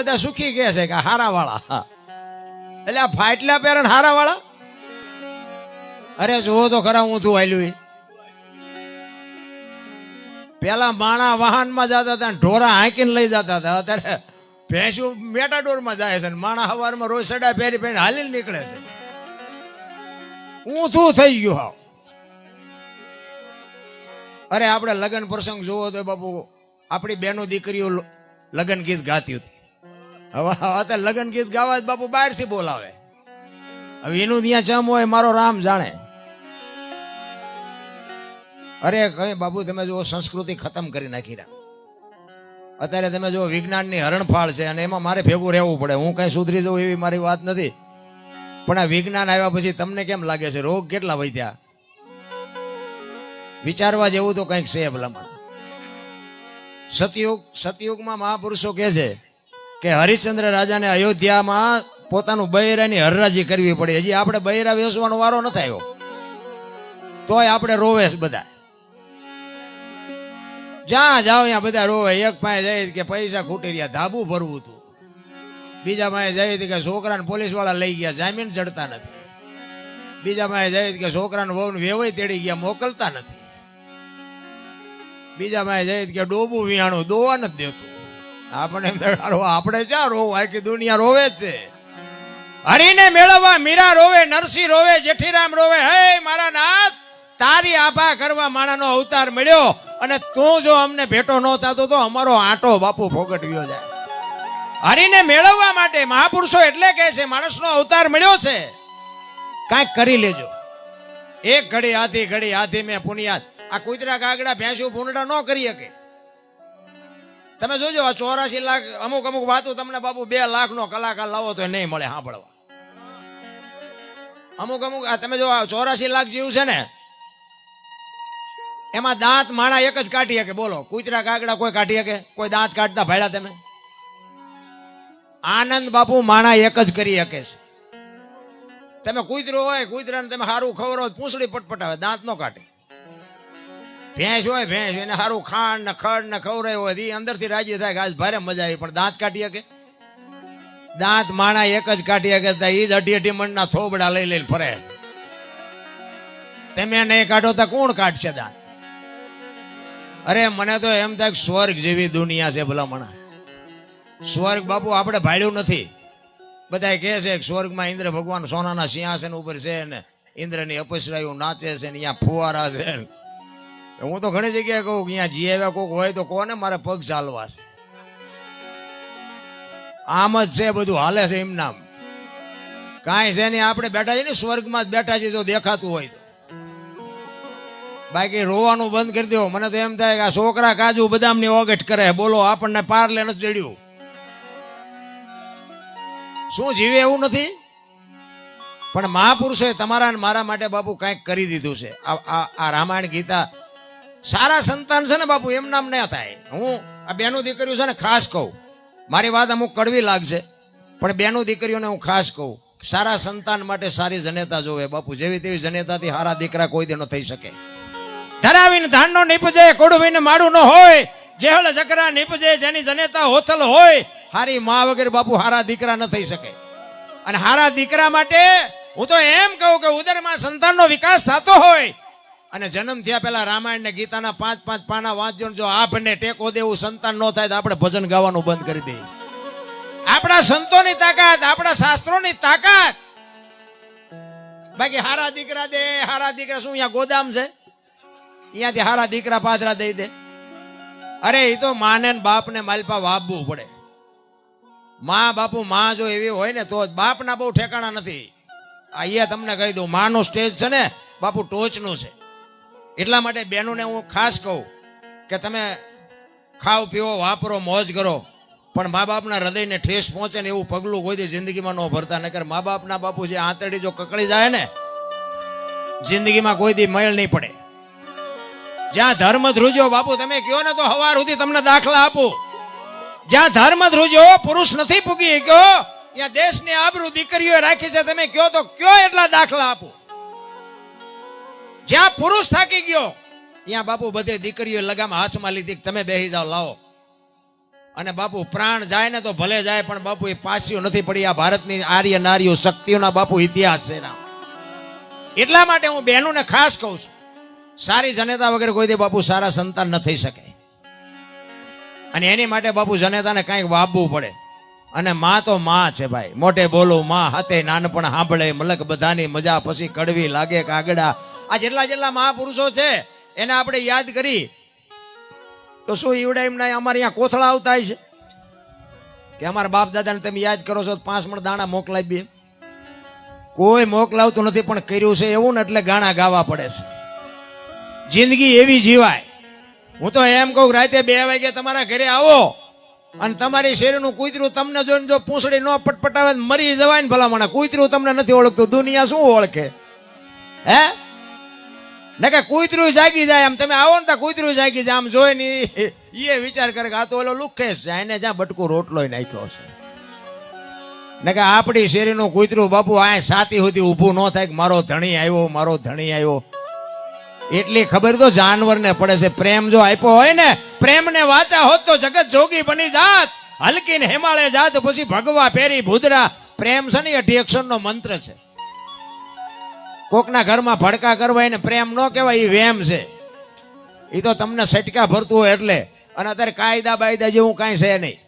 બધા સુખી કહે છે કે હારા વાળા, એટલે આ ફાટલા પહેરે ને હારા વાળા. અરે જોવો તો ખરા હું તું હાલ્યું. પેલા માણા વાહનમાં જતા હતા, ઢોરા હાંકીને લઈ જતા હતા. અત્યારે ભેંસું મેટાડોરમાં જાય છે, માણા સવારમાં રોજ સડા પહેરી પહેરી હાલીને નીકળે છે. ઊંધું થઈ ગયું હાવ. અરે આપણે લગ્ન પ્રસંગ જોવો તો બાપુ આપણી બેનો દીકરીઓ લગ્ન ગીત ગાતી હતી. હવે અત્યારે લગ્ન ગીત ગાવા જ બાપુ બહારથી બોલાવે. હવે એનું ત્યાં ચમ હોય મારો રામ જાણે. અરે કઈ બાપુ તમે જો સંસ્કૃતિ ખતમ કરી નાખી રહ્યા. અત્યારે તમે જો વિજ્ઞાનની હરણફાળ છે અને એમાં મારે ભેગું રહેવું પડે. હું કઈ સુધરી જાઉં એવી મારી વાત નથી, પણ આ વિજ્ઞાન આવ્યા પછી તમને કેમ લાગે છે રોગ કેટલા વધ્યા? વિચારવા જેવું તો કંઈક છે ભલામણ. સતયુગમાં મહાપુરુષો કહે છે કે હરિશ્ચંદ્ર રાજાને અયોધ્યામાં પોતાનું બૈરાની હરરાજી કરવી પડે. હજી આપણે બૈરા વેચવાનો વારો નથી આવ્યો, તોય આપણે રોવે બધા. જ્યાં જાઓ ત્યાં બધા રોવે. એક પાસે જાય કે પૈસા ખૂટી રહ્યા, ધાબુ ભરવું હતું. બીજા પાસે જાય કે છોકરાને પોલીસ વાળા લઈ ગયા, જામીન ચડતા નથી. બીજા પાસે જાય કે છોકરાને વહુને વેવાઈ તેડી ગયા, મોકલતા નથી. બીજા પાસે જાય કે ડોબું વિયાણું દોવા નથી દેતું. આપણે આપણે ક્યાં રોવું? આખી દુનિયા રોવે જ છે. હરીને મેળવવા મીરા રોવે, નરસિંહ રોવે, જેઠીરામ રોવે. હે મારા નાથ, તારી આભા કરવા માણાનો અવતાર મળ્યો અને તું જો અમને ભેટો ન થતો તો અમારો આંટો બાપુ ફોગટવ્યો જાય. હરીને મેળવવા માટે મહાપુરુષો એટલે કહે છે માણસનો અવતાર મળ્યો છે, કાંઈક કરી લેજો. એક ઘડી હાથી મેં પુનિયાદ. આ કુતરા કાગડા ભેંસું ભૂંડા ન કરી શકે. તમે જોજો આ 84 લાખ અમુક વાતો તમને બાપુ 2 લાખનો કલાકાર લાવો તો નહીં મળે સાંભળવા. અમુક આ તમે જો 84 લાખ જીવ છે ને, એમાં દાંત માણા એક જ કાઢી શકે. બોલો, કુતરા કાગડા કોઈ કાઢી શકે? કોઈ દાંત કાઢતા ભાડ્યા તમે? આનંદ બાપુ માણા એક જ કરી શકે છે. તમે કૂતરો હોય, કૂતરાને તમે સારું ખવરો, પૂંછડી પટપટાવે, દાંત નો કાઢે. ભેંસ હોય, ભેંસ એને સારું ખાંડ ને ખડ ને ખવરાય હોય, એ અંદરથી રાજી થાય કે આજ ભારે મજા આવી, પણ દાંત કાઢી શકે? દાંત માણા એક જ કાઢી શકે. એ જ અઢી મણના થોબડા લઈ લઈને ફરે. તમે નહીં કાઢો તો કોણ કાઢશે દાંત? અરે મને તો એમ થાય સ્વર્ગ જેવી દુનિયા છે ભલામણા. સ્વર્ગ બાપુ આપણે ભાડ્યું નથી. બધા કહે છે કે સ્વર્ગમાં ઇન્દ્ર ભગવાન સોનાના સિંહાસન ઉપર છે ને ઇન્દ્રની અપસરાયું નાચે છે ને અહીંયા ફુવારા છે. હું તો ઘણી જગ્યાએ કહું કે અહીંયા જી આવ્યા કોઈક હોય તો કોને મારે પગ ચાલવા છે. આમ જ છે, બધું હાલે છે એમ નામ. કાંઈ છે નહીં, આપણે બેઠા છીએ ને સ્વર્ગમાં જ બેઠા છીએ જો દેખાતું હોય તો. બાકી રોવાનું બંધ કરી દો. મને તો એમ થાય કે આ છોકરા કાજુ બદામની ઓગટ કરે. બોલો, આપણને પાર્લે નથી ચડ્યું. શું જીવે એવું નથી? પણ મહાપુરુષોએ તમારા ને મારા માટે બાપુ કંઈક કરી દીધું છે. આ રામાયણ ગીતા સારા સંતાન છે ને બાપુ, એમ નામ ન થાય. હું આ બેનું દીકરીઓ છે ને ખાસ કહું, મારી વાત અમુક કડવી લાગશે પણ બેનું દીકરીઓને હું ખાસ કહું, સારા સંતાન માટે સારી જનેતા જોવે બાપુ. જેવી તેવી જનેતાથી સારા દીકરા કોઈ દે ન થઈ શકે. ધરાવીને ધાનનો નીપજે, કોડવીને માડું ન હોય, જેહલ જકરા નીપજે, જેની જનેતા હોથલ હોય. હારી મા વગર બાપુ હારા દીકરા ન થઈ શકે. અને હારા દીકરા માટે હું તો એમ કહું કે ઉદરમાં સંતાનનો વિકાસ થતો હોય અને જન્મ થયા પહેલા રામાયણ ને ગીતાના 5-5 પાના વાંચજો. જો આભને ટેકો દેવું સંતાન ન થાય તો આપણે ભજન ગાવાનું બંધ કરી દઈએ. આપણા સંતોની તાકાત, આપણા શાસ્ત્રોની તાકાત. બાકી હારા દીકરા દે, હારા દીકરા શું અહીંયા ગોદામ છે? અહીંયાથી હારા દીકરા પાથરા દઈ દે. અરે એ તો માને બાપ ને માલપા વાપવું પડે. માં બાપુ માં જો એવી હોય ને તો બાપના બહુ ઠેકાણા નથી. અહીંયા તમને કહી દઉં, માનું સ્ટેજ છે ને બાપુ ટોચનું છે. એટલા માટે બહેનોને હું ખાસ કહું કે તમે ખાઓ પીવો, વાપરો, મોજ કરો, પણ મા બાપના હૃદયને ઠેસ પહોંચે ને એવું પગલું કોઈ દી જિંદગીમાં ન ભરતા. નકર મા બાપના બાપુ જે આંતરડી જો કકડી જાય ને, જિંદગીમાં કોઈ દી મેળ નહીં પડે. જ્યાં ધર્મ ધ્રુજ્યો બાપુ, તમે કહો ને તો હવાર સુધી તમને દાખલા આપું. જ્યાં ધર્મ ધ્રુજ્યો, પુરુષ નથી પૂગી ગયો, ત્યાં દેશની આબરૂ દીકરીઓ રાખી છે. તમે કહો તો કયો એટલા દાખલા આપો. જ્યાં પુરુષ થાકી ગયો ત્યાં બાપુ બધે દીકરીઓ લગામ હાથમાં લીધી, તમે બેહી જાઓ, લાવો. અને બાપુ પ્રાણ જાય ને તો ભલે જાય, પણ બાપુ એ પાછું નથી પડી. આ ભારતની આર્ય નારીઓ શક્તિઓના બાપુ ઇતિહાસ છે ના. એટલા માટે હું બહેનોને ખાસ કહું છું, સારી જનેતા વગર કોઈ દે બાપુ સારા સંતાન ન થઈ શકે. અને એની માટે બાપુ જનેતાને કાંઈક વાવવું પડે. અને માં તો માં છે ભાઈ, મોટે બોલું માં હાથે નાનપણ સાંભળે, મલક બધાની મજા પછી કડવી લાગે કાગડા. આ જેટલા મહાપુરુષો છે એને આપણે યાદ કરી તો શું ઈવડા એમના અમારે અહીંયા કોથળા આવતા છે કે અમારા બાપ દાદાને તમે યાદ કરો છો 5 મણ દાણા મોકલાવી? કોઈ મોકલાવતું નથી, પણ કર્યું છે એવું ને એટલે ગાણા ગાવા પડે છે. જિંદગી એવી જીવાય. હું તો એમ કહું, રાતે 2 વાગે તમારા ઘરે આવો અને તમારી શેરીનું કૂતરું તમને જોઈને જો પૂંછડી ન પટપટાવે મરી જવાય ને ભલામણ. કૂતરું તમને નથી ઓળખતું, દુનિયા શું ઓળખે? હે ને કે કૂતરું જાગી જાય, આમ તમે આવો ને તો કૂતરું જાગી જાય, આમ જોઈ ને એ વિચાર કરે કે આ તો ઓલો લુખેશ છે, એને જ્યાં બટકું રોટલો નાખ્યો છે. ને કે આપણી શેરીનું કૂતરું બાપુ આ સાતી સુધી ઊભું ન થાય કે મારો ધણી આવ્યો, મારો ધણી આવ્યો. એટલી ખબર તો જાનવરને પડે છે. પ્રેમ જો આપ્યો હોય ને, પ્રેમને વાચા હોત તો જગત જોગી બની જાત, હલકીને હિમાલય જાત પછી ભગવા પેરી ભૂદરા. પ્રેમ છે ને 8 અક્ષરનો મંત્ર છે. કોકના ઘરમાં ભડકા કરવા એને પ્રેમ ન કહેવાય, એ વેમ છે. એ તો તમને સટકા ભરતું હોય એટલે. અને અત્યારે કાયદા બાયદા જેવું કાંઈ છે નહીં.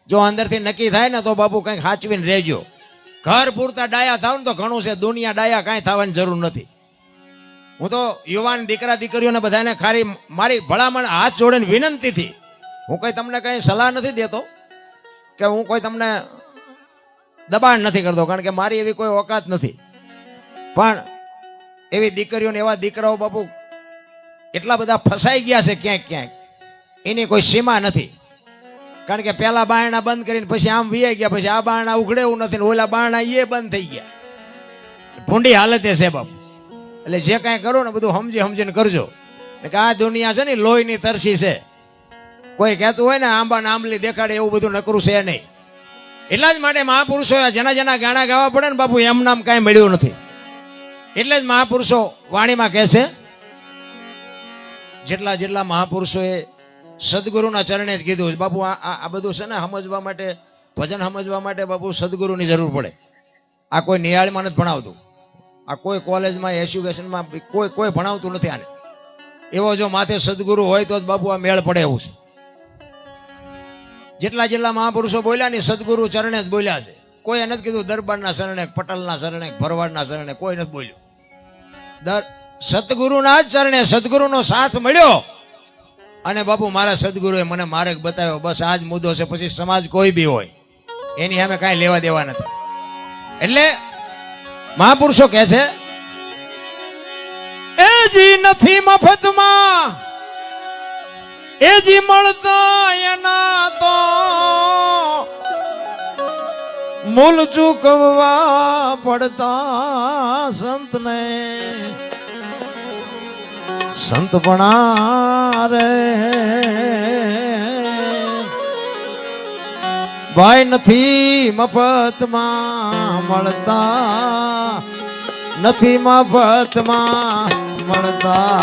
જો અંદરથી નક્કી થાય ને તો બાપુ કંઈક સાચવીને રહેજો. ઘર પૂરતા ડાયા થાવ ને તો ઘણું છે, દુનિયા ડાયા કાંઈ થવાની જરૂર નથી. હું તો યુવાન દીકરા દીકરીઓને બધાને ખાલી મારી ભલામણ હાથ જોડીને વિનંતીથી, હું કંઈ તમને કંઈ સલાહ નથી દેતો કે હું કોઈ તમને દબાણ નથી કરતો, કારણ કે મારી એવી કોઈ ઓકાત નથી. પણ એવી દીકરીઓને એવા દીકરાઓ બાપુ એટલા બધા ફસાઈ ગયા છે ક્યાંક ક્યાંક, એની કોઈ સીમા નથી. કારણ કે પેલા બારણા બંધ કરીને પછી આમ વિયાઈ ગયા, પછી આ બારણા ઉઘડે એવું નથી, ઓલા બારણા એ બંધ થઈ ગયા. ભૂંડી હાલતે છે બાપુ. એટલે જે કાંઈ કરો ને બધું સમજીને કરજો. કે આ દુનિયા છે ને લોહીની તરસી છે. કોઈ કહેતું હોય ને આંબા આંબલી દેખાડે એવું બધું નકરું છે નહીં. એટલા જ માટે મહાપુરુષો જેના ગાણા ગાવા પડે ને બાપુ એમ નામ કાંઈ મળ્યું નથી. એટલે જ મહાપુરુષો વાણીમાં કહે છે, જેટલા મહાપુરુષોએ સદગુરુના ચરણે જ કીધું છે. બાપુ આ બધું છે ને સમજવા માટે, ભજન સમજવા માટે બાપુ સદગુરુની જરૂર પડે. આ કોઈ નિહાળમાં નથી ભણાવતું, આ કોઈ કોલેજમાં એજ્યુકેશનમાં કોઈ ભણાવતું નથી આને. એવો જો માથે સદગુરુ હોય તો જ બાપુ આ મેળ પડે એવું છે. જેટલા મહાપુરુષો બોલ્યા ને સદગુરુ ચરણે જ બોલ્યા છે. કોઈ નથી કીધું દરબારના શરણે, પટલના શરણે, ભરવાડના શરણે, કોઈ નથી બોલ્યું. સદગુરુના જ ચરણે સદગુરુનો સાથ મળ્યો અને બાપુ મારા સદગુરુએ મને માર્ગ બતાવ્યો. બસ આ જ મુદ્દો છે. પછી સમાજ કોઈ બી હોય એની સામે કાંઈ લેવા દેવા નથી. એટલે મહાપુરુષો કહે છે, એ જી નથી મફતમાં, એ જી મળતા એના તો મૂલ ચૂકવવા પડતા સંતને. સંતપણા રે ભાઈ નથી મફતમાં મળતા, નથી મફતમાં મળતા.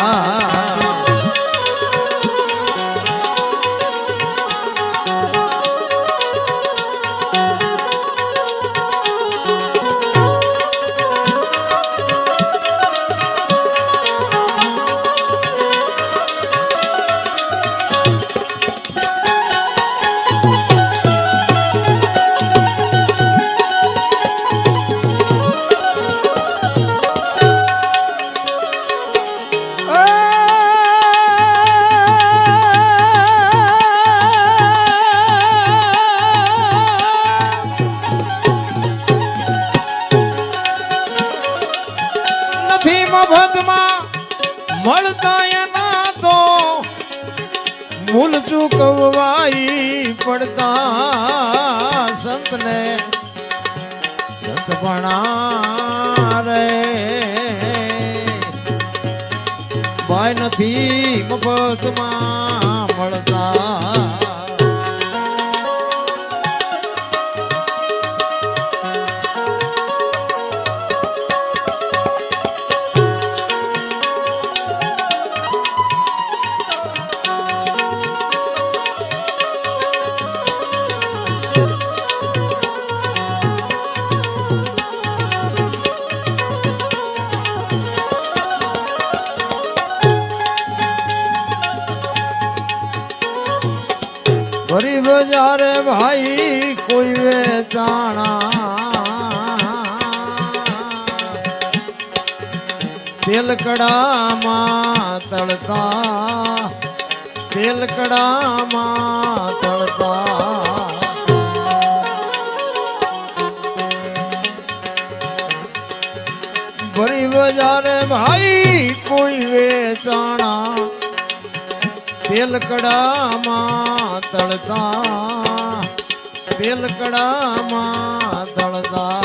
મળતા એના તો મૂલ ચૂકવાઈ પડતા સંતને. સંતપણા રે ભાઈ નથી મફતમાં મળતા. કોઈ વેચાણા તેલકડામાં તળતા તેલકડામાં તળતા ભરી બજારે ભાઈ કોઈ વેચાણા તેલકડામાં તળતા તેલકડામાં તળતા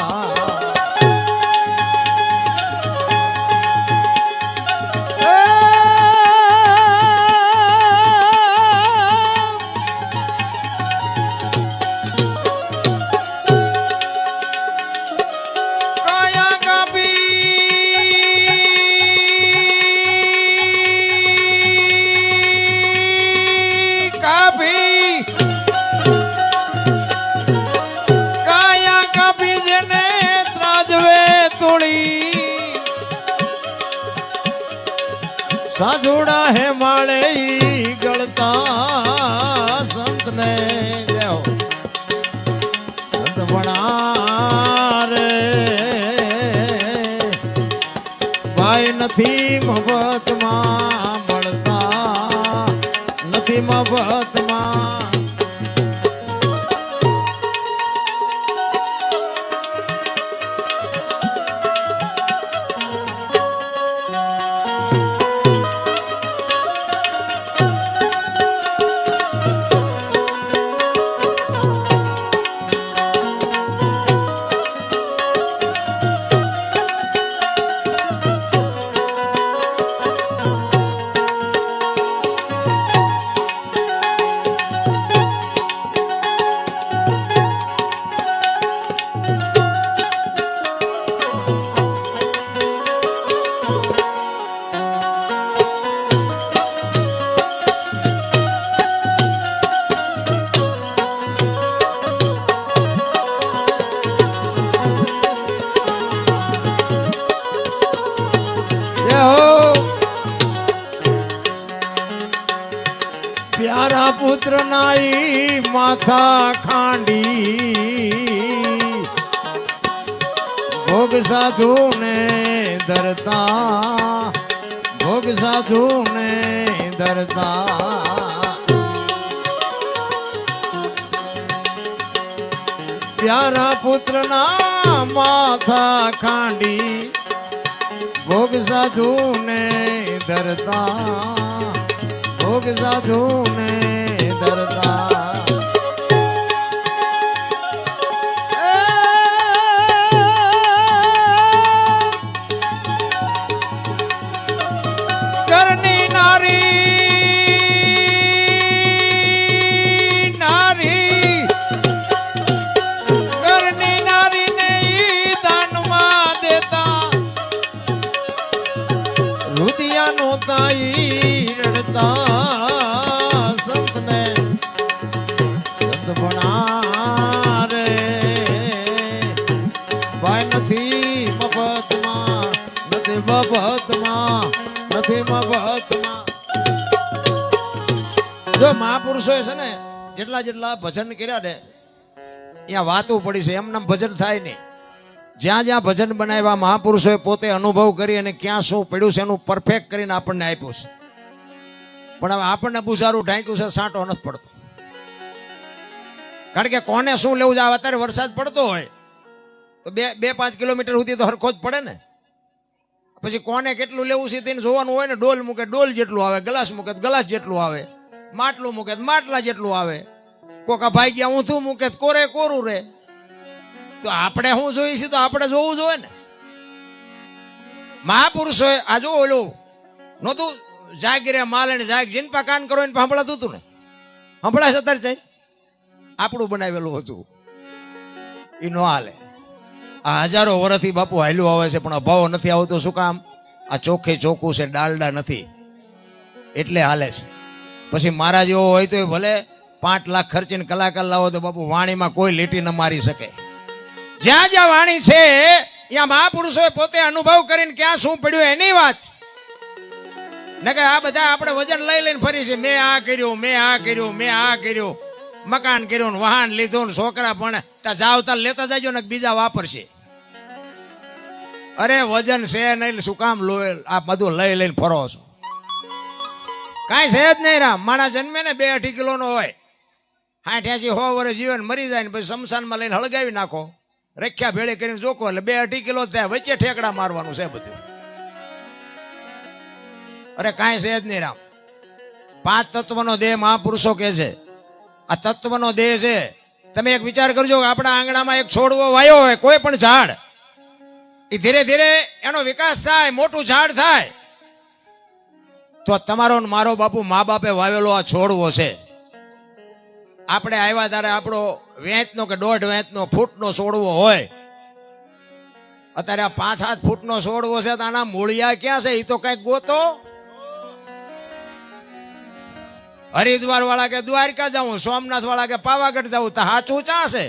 સાધુડા હે માળે ગળતા સંતને જાઓ સંત બના રે ભાઈ નથી મફતમાં મળતા નથી મફતમાં પ્યારા પુત્ર નાઈ માથા ખાંડી ભોગ સાધુ ને ધરતા ભોગ સાધુ ને ધરતા પ્યારા પુત્ર ના માથા ખાંડી ભોગ સાધુ ને ધરતા ભોગ સાધુ ને ધરતા ઘરની નારી ઘરની નારી ને દાનમાં દેતા રુદિયાનો તાઈ રડતા સંતને સંત બના રે ભાઈ નથી મફતમાં નથી મફતમાં નથી મફતમાં જો મહાપુરુષોએ છે ને જેટલા જેટલા ભજન કર્યા ને ત્યાં વાતો પડી છે એમનામ ભજન થાય નહીં જ્યાં જ્યાં ભજન બનાવ્યા મહાપુરુષોએ પોતે અનુભવ કરી અને ક્યાં શું પડ્યું છે એનું પરફેક્ટ કરીને આપણને આપ્યું છે પણ હવે આપણને બુઝારું ઢાંક્યું છે સાંટો નથી પડતો કારણ કે કોને શું લેવું છે અત્યારે વરસાદ પડતો હોય તો 2-5 કિલોમીટર સુધી તો હરખો જ પડે ને પછી કોને કેટલું લેવું છે તેને જોવાનું હોય ને ડોલ મૂકે ડોલ જેટલું આવે ગ્લાસ મૂકે ગ્લાસ જેટલું આવે માટલું મૂકે માટલા જેટલું આવે કોકા ભાઈ ગયા ઊંધું મૂકે કોરે કોરું રે તો આપણે શું જોઈએ છે તો આપણે જોવું જોઈએ ને મહાપુરુષોએ આ જો ઓલું નહોતું જાગ રે માલ ને જાગ જીનપા કાન કરો ને સાંભળાતું હતું ને સંભળાય છે અત્યારે ચાઈ આપણું બનાવેલું હતું એ નો હાલે આ હજારો વર્ષથી બાપુ હાલ્યું આવે છે પણ અભાવ નથી આવતો શું કામ આ ચોખ્ખે ચોખ્ખું છે ડાલડા નથી એટલે હાલે છે પછી મારા જેવો હોય તો ભલે 5 લાખ ખર્ચીને કલાકાર લાવો તો બાપુ વાણીમાં કોઈ લીટી ન મારી શકે જ્યાં જ્યાં વાણી છે ત્યાં મહાપુરુષોએ પોતે અનુભવ કરીને ક્યાં શું પડ્યું એની વાત ને કે આ બધા આપણે વજન લઈ લઈને ફરી છે મેં આ કર્યું મેં આ કર્યું મેં આ કર્યું મકાન કર્યું ને વાહન લીધું ને છોકરા પણ ત્યાં જાવ ત્યાં લેતા જાજો ને બીજા વાપરશે. અરે વજન છે નહીં, શું કામ આ બધું લઈ લઈને ફરો છો? કાંઈ છે જ નહીં. રામ માણસ જન્મે ને 2-2.5 કિલોનો હોય, 60-80-100 વર્ષ જીવન મરી જાય ને પછી શમશાનમાં લઈને હળગાવી નાખો, રખ્યા ભેળે કરીને જોખો એટલે 2-2.5 કિલો થાય. વચ્ચે ઠેકડા મારવાનું છે બધું. અરે કાંઈ છે જ નહીં. રામ 5 તત્વનો દેહ મહાપુરુષો કહે છે. આ તત્વનો દેહ છે. તમે એક વિચાર કરજો કે આપણા આંગણામાં એક છોડવો વાયો હોય, કોઈ પણ ઝાડ, એ ધીરે ધીરે એનો વિકાસ થાય, મોટું ઝાડ થાય, તો તમારો ને મારો બાપુ મા બાપે વાવેલો આ છોડવો છે. આપણે આવ્યા ત્યારે આપણો વેંચનો કે 1.5 વેંચનો ફૂટનો છોડવો હોય, અત્યારે આ 5-7 ફૂટનો છોડવો છે તો આના મૂળિયા ક્યાં છે? એ તો કઈક ગોતો. હરિદ્વાર વાળા કે દ્વારકા જાઉં, સોમનાથ વાળા કે પાવાગઢ જાઉં, તો સાચું ચા છે?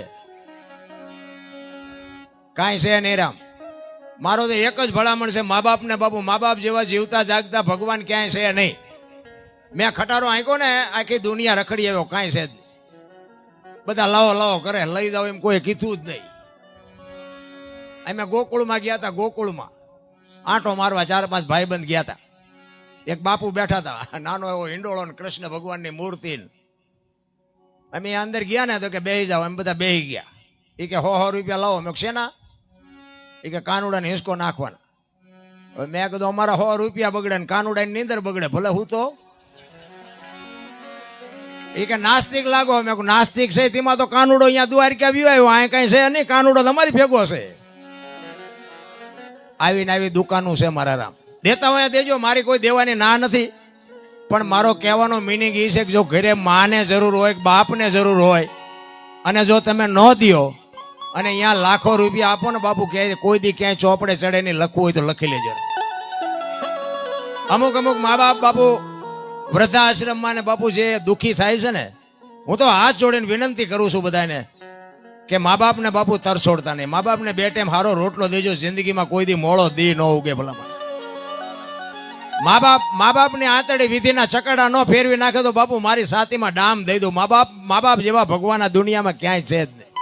કાંઈ છે નહીં. રામ મારો તો એક જ ભલામણ છે, મા બાપ ને બાપુ, મા બાપ જેવા જીવતા જાગતા ભગવાન ક્યાંય છે નહીં. મેં ખટારો આંક્યો ને, આખી દુનિયા રખડી આવ્યો, કાંઈ છે જ નહીં. બધા લાવો લાવો કરે, લઈ જાઓ એમ કોઈ કીધું જ નહીં. અમે ગોકુળમાં ગયા હતા. ગોકુળમાં આંટો મારવા 4-5 ભાઈબંધ ગયા હતા. એક બાપુ બેઠા હતા, નાનો એવો હિંડોળો ને કૃષ્ણ ભગવાનની મૂર્તિ. અમે અંદર ગયા ને તો કે બેહી જાઓ, એમ બધા બેહી ગયા. એ કે 100 રૂપિયા લાવો. મેં શેના? એ કે કાનુડાને હિંસકો નાખવાના. હવે મેં કીધું અમારા 100 રૂપિયા બગડે ને કાનુડાની નીંદર બગડે, ભલે હું તો. એ કે નાસ્તિક લાગો. મેં કહું નાસ્તિક છે તેમાં તો કાનુડો અહીંયા દ્વારકા વ્યુ આવ્યો, અહીં કઈ છે નહીં, કાનુડો તમારી ભેગો છે. આવીને આવી દુકાનું છે મારા. રામ દેતા હોય દેજો, મારી કોઈ દેવાની ના નથી, પણ મારો કહેવાનો મિનિંગ એ છે કે જો ઘરે માને જરૂર હોય, બાપને જરૂર હોય, અને જો તમે ન દો અને અહીંયા લાખો રૂપિયા આપો ને બાપુ, કે કોઈ દી ક્યાંય ચોપડે ચડે નહીં, લખવું હોય તો લખી લેજો. અમુક મા બાપ બાપુ વૃદ્ધાશ્રમમાં ને બાપુ જે દુઃખી થાય છે ને, હું તો હાથ જોડીને વિનંતી કરું છું બધાને કે મા બાપ ને બાપુ તરછોડતા નહીં. મા બાપ ને 2 ટાઈમ સારો રોટલો દેજો, જિંદગીમાં કોઈ દી મોળો દી ન ઉગે. ભલા મા બાપ ની આંતળી વિધિના ચકડા ન ફેરવી નાખે તો બાપુ મારી સાતીમાં ડામ દઈ દો. મા બાપ જેવા ભગવાન આ દુનિયામાં ક્યાંય છે જ નહીં.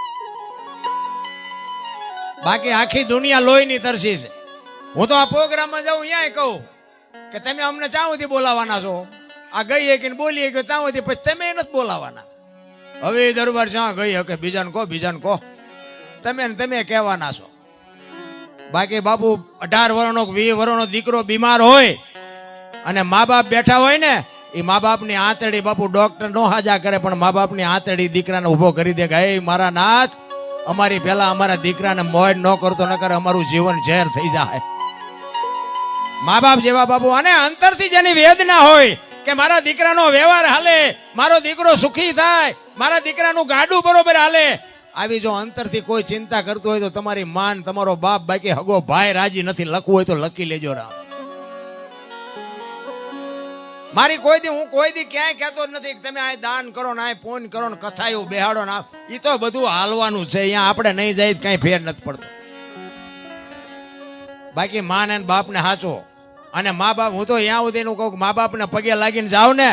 બાકી આખી દુનિયા લોહીની તરસી છે. હું તો આ પ્રોગ્રામમાં જાઉં અહીંયા કહું કે તમે અમને ચાં સુધી બોલાવાના છો? આ ગઈ કે બોલીએ કે ત્યાં સુધી, પછી તમે નથી બોલાવાના. હવે દરબાર જ્યાં ગઈ કે બીજાને કહો, તમે કહેવાના છો. બાકી બાપુ 18 વર્ષનો 20 વર્ષનો દીકરો બીમાર હોય અને મા બાપ બેઠા હોય ને, એ મા બાપની આંતળી બાપુ ડોક્ટર નો હાજા કરે, પણ મા બાપની આંતળી દીકરાને ઉભો કરી દે કે હે મારા નાથ, અમારી પહેલા અમારા દીકરાને મોજ ન કરતો, ન કરે અમારું જીવન ઝેર થઈ જાય. મા બાપ જેવા બાપુ, અને અંતરથી જેની વેદના હોય કે મારા દીકરાનો વ્યવહાર હાલે, મારો દીકરો સુખી થાય, મારા દીકરાનું ગાડું બરોબર હાલે, આવી જો અંતરથી કોઈ ચિંતા કરતું હોય તો તમારી માન, તમારો બાપ, બાકી હગો ભાઈ રાજી નથી, લખવું હોય તો લખી લેજો. રામ મારી હું કોઈ દી ક્યાંય કહેતો જ નથી કે તમે આ દાન કરો ને આ ફોન કરો ને કથાયું બેહાડો ને, એ તો બધું હાલવાનું છે. અહીંયા આપણે નહીં જાય કઈ ફેર નથી પડતો. બાકી માન અને બાપ ને હાચો, અને મા બાપ, હું તો અહીંયા સુધી કહું મા બાપ ને પગે લાગીને જાવ ને,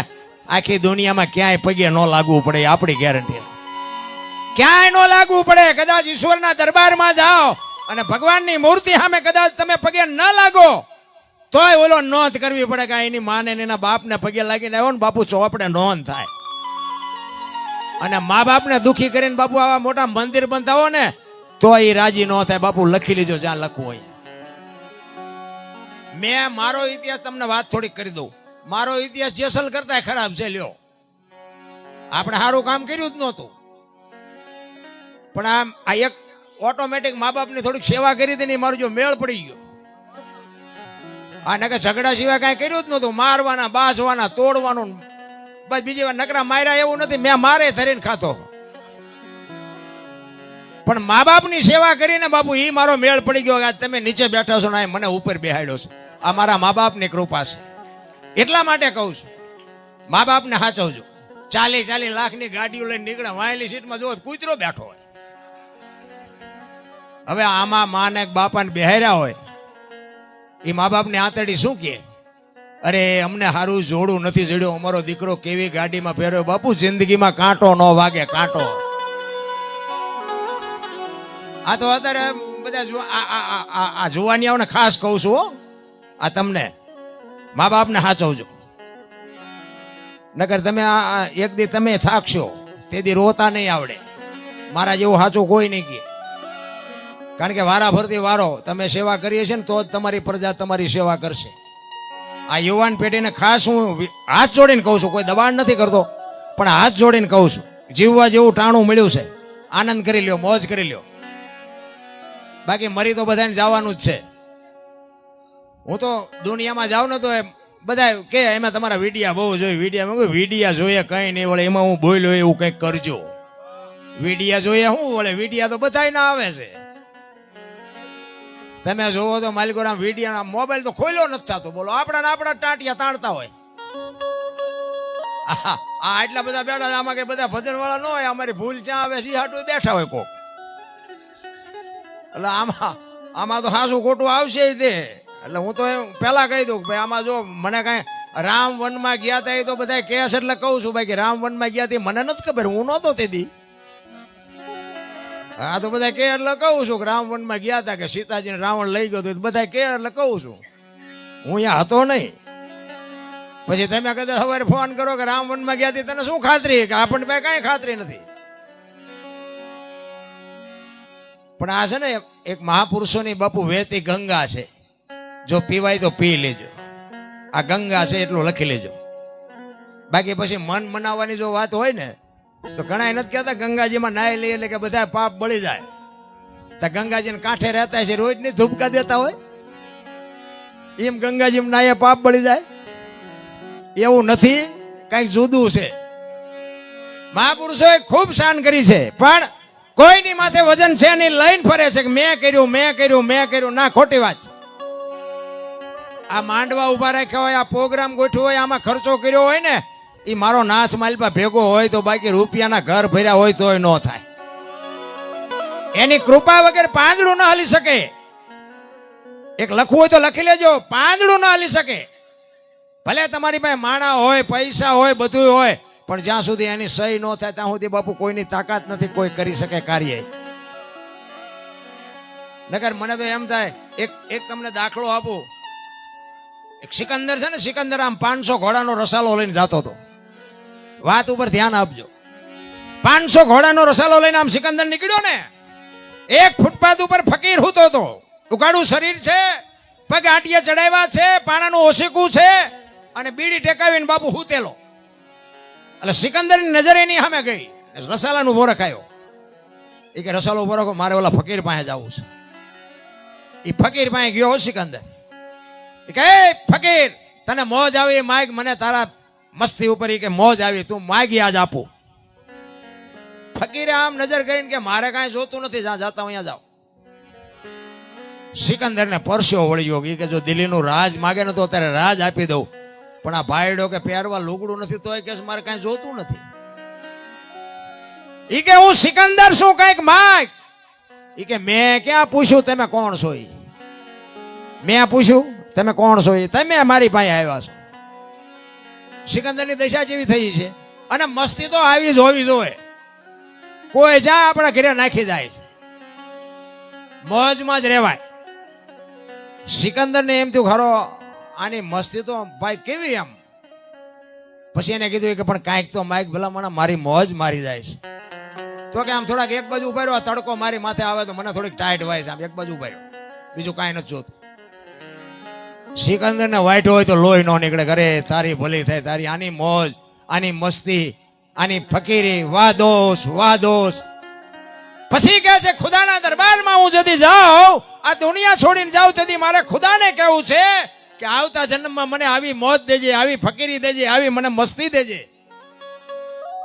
આખી દુનિયામાં ક્યાંય પગે ન લાગવું પડે, આપણી ગેરંટી. ક્યાંય ન લાગવું પડે. કદાચ ઈશ્વરના દરબારમાં જાઓ અને ભગવાનની મૂર્તિ સામે કદાચ તમે પગે ન લાગો તોય ઓલો નોંધ કરવી પડે કે એની માને એના બાપને પગે લાગીને આવ્યો ને બાપુ, ચોપડે નોંધ થાય. અને મા બાપને દુખી કરીને બાપુ આવા મોટા મંદિર બંધાવો ને તો એ રાજી ન થાય. બાપુ લખી લેજો જ્યાં લખવું હોય. મેં મારો ઇતિહાસ તમને વાત થોડીક કરી દઉં. મારો ઇતિહાસ જેસલ કરતા ખરાબ છે. લ્યો, આપણે સારું કામ કર્યું જ નહોતું, પણ આ એક ઓટોમેટિક મા બાપની થોડીક સેવા કરી હતી ને મારું જો મેળ પડી ગયો. આ નકે ઝઘડા સિવાય કાંઈ કર્યું જ નહોતું. મારવાના, બાજવાના, તોડવાનું, બસ બીજી વાર નકરા માર્યા એવું નથી. મેં મારે ધરીને ખાતો, પણ મા બાપની સેવા કરીને બાપુ એ મારો મેળ પડી ગયો. આજ તમે નીચે બેઠા છો ને મને ઉપર બેહાડ્યો છે. આ મારા મા બાપની કૃપા છે. એટલા માટે કહું છું, મા બાપને સાચવજો. 40 લાખની ગાડીઓ લઈને નીકળે, વાયેલી સીટમાં જો કૂતરો બેઠો હોય. હવે આમાં માને બાપાને બેહાર્યા હોય, એ મા બાપની આંતડી શું કે? અરે અમને સારું જોડું નથી જડ્યું, અમારો દીકરો કેવી ગાડીમાં ફેર્યો. બાપુ જિંદગીમાં કાંટો ન વાગે, કાંટો. આ તો અત્યારે બધા જુવાનિયાઓને ખાસ કહું છું હો, આ તમને મા બાપને સાચવજો, નકર તમે એક દી તમે થાકશો તે દી રોતા નહીં આવડે. મારા જેવું સાચું કોઈ નહીં કહે, કારણ કે વારા ફરતી વારો તમે સેવા કરીએ છીએ ને તો જ તમારી પ્રજા તમારી સેવા કરશે. આ યુવાન પેઢીને ખાસ હું હાથ જોડીને કહું છું, કોઈ દબાણ નથી કરતો, પણ હાથ જોડીને કહું છું, જીવવા જેવું ટાણું મળ્યું છે, આનંદ કરી લ્યો, મોજ કરી લ્યો. બાકી મરી તો બધાને જવાનું જ છે. હું તો દુનિયામાં જાઉં ને તો બધા કે એમાં તમારા વિડિયા બહુ જોઈએ, વિડિયા જોઈએ કઈ નહીં વળે, એમાં હું બોલ્યો એવું કંઈક કરજો. વિડિયા જોઈએ શું વળે, વિડિયા તો બધાય ના આવે છે. તમે જોવો તો માલિકોરામ વિડિયા મોબાઈલ તો ખોલ્યો નથી થતો, બોલો આપણા ટાંટિયા તાણતા હોય. આ એટલા બધા બેઠા, આમાં કઈ બધા ભજન વાળા ન હોય, અમારી ભૂલ ક્યાં આવે છે હાટું બેઠા હોય કોક. એટલે આમાં તો હાસું ખોટું આવશે તે. એટલે હું તો પેલા કહી દઉં ભાઈ, આમાં જો મને કઈ રામ વનમાં ગયા હતા એ તો બધા કેસ, એટલે કહું છું ભાઈ કે રામ વનમાં ગયા હતી મને નથી ખબર, હું નહોતો તે દી. હા તો બધા કે એટલે કહું છું કે રામ વનમાં ગયા હતા, કે સીતાજીને રાવણ લઈ ગયો તો બધા કે એટલે કહું છું, હું અહીંયા હતો નહીં. પછી તમે કદાચ સવારે ફોન કરો કે રામ વનમાં ગયા હતી, તને શું ખાતરી કે આપણને ભાઈ કઈ ખાતરી નથી. પણ આ છે ને એક મહાપુરુષોની બાપુ વહેતી ગંગા છે, જો પીવાય તો પી લેજો. આ ગંગા છે એટલું લખી લેજો. બાકી પછી મન મનાવવાની જો વાત હોય ને તો ઘણા નથી કહેતા ગંગાજીમાં નાહી લઈએ એટલે કે બધા પાપ બળી જાય. તો ગંગાજીને કાંઠે રહેતા છે, રોજ ની ધૂપકા દેતા હોય, એમ ગંગાજીમાં નાહે પાપ બળી જાય? એવું નથી, કઈક જુદું છે. મહાપુરુષોએ ખૂબ શાન કરી છે, પણ કોઈની માથે વજન છે નહીં, લઈને ફરે છે કે મેં કર્યું, મેં કર્યું, મેં કર્યું. ના, ખોટી વાત છે. આ માંડવા ઉભા રાખ્યા હોય, આ પ્રોગ્રામ ગોઠવ્યો હોય, આમાં ખર્ચો કર્યો હોય ને, એ મારો નાચ માલપા ભેગો હોય તો, બાકી રૂપિયાના ઘર ભર્યા હોય તોય ન થાય. એની કૃપા વગર પાંદડું ન હાલી શકે. એક લખવું હોય તો લખી લેજો, પાંદડું ન હાલી શકે. ભલે તમારી પાસે માણા હોય, પૈસા હોય, બધું હોય, પણ જ્યાં સુધી એની સહી ન થાય ત્યાં સુધી બાપુ કોઈની તાકાત નથી, કોઈ કરી શકે કાર્ય. નકર મને તો એમ થાય, એક તમને દાખલો આપું. એક સિકંદર છે ને, સિકંદર આમ 500 ઘોડાનો રસાલો લઈને જતો હતો. વાત ઉપર ધ્યાન આપજો. 500 ઘોડાનો રસાલો લઈને આમ સિકંદર નીકળ્યો ને, એક ફૂટપાથ ઉપર ફકીર હૂતો હતો. ઉગાડું શરીર છે, પગ આટીએ ચડાવ્યા છે, પાણાનું ઓશીકું છે, અને બીડી ટેકાવીને બાપુ હૂતેલો. એટલે સિકંદરની નજર એની સામે ગઈ, રસાલાનું ઉભો રખાયો. એ કે રસાલો ઉભો રાખો, મારે ઓલા ફકીર પાસે જવું છે. એ ફકીર પાસે ગયો સિકંદર. એ કે ફકીર, તને મોજ આવી માગ, મને તારા મસ્તી ઉપર કે મોજ આવી, તું માગી આજ આપું. ફકીરે આમ નજર કરીને કે મારે કાંઈ જોતું નથી, જ્યાં જાતા અહીંયા જાઓ. સિકંદરને પરસ્યો વળી ગયો કે જો દિલ્હીનું રાજ માગે ને તો અત્યારે રાજ આપી દઉં, પણ આ ભાઈડો કે પહેરવા લુગડું નથી તો એ કે મારે કાંઈ જોતું નથી. ઈ કે હું સિકંદર શું, કઈક માગ. ઈ કે મેં ક્યાં પૂછ્યું તમે કોણ છો? મેં પૂછ્યું તમે કોણ છો? તમે મારી પાસે આવ્યા છો. સિકંદરની દશા જેવી થઈ છે, અને મસ્તી તો આવી જ હોવી જોઈએ. કોઈ જ્યાં આપણા ઘરે નાખી જાય છે, મોજમાં જ રહેવાય. સિકંદરને એમ થયું ખરો આની મસ્તી તો ભાઈ કેવી એમ. પછી એને કીધું કે પણ કાંઈક તો માઇક ભલા મને મારી મોજ મારી જાય છે. તો કે આમ થોડાક એક બાજુ ઉભા રહ્યો, તડકો મારી માથે આવે તો મને થોડીક ટાઈટ વાય છે, આમ એક બાજુ ઉભા રહ્યો, બીજું કાંઈ નથી જોતું. સિકંદર ને વાઈટ હોય તો લોહી ન નીકળે. ઘરે તારી ભલી થાય, તારી આની મોજ, આની મસ્તી, આની ફકીરી, વાહ દોષ, વાહ દોષ. પછી કહે છે ખુદાના દરબારમાં હું જદી જાઉં, આ દુનિયા છોડીને જાઉં, તેથી મારે ખુદાને કહેવું છે કે આવતા જન્મમાં મને આવી મોજ દેજે, આવી ફકીરી દેજે, આવી મને મસ્તી દેજે.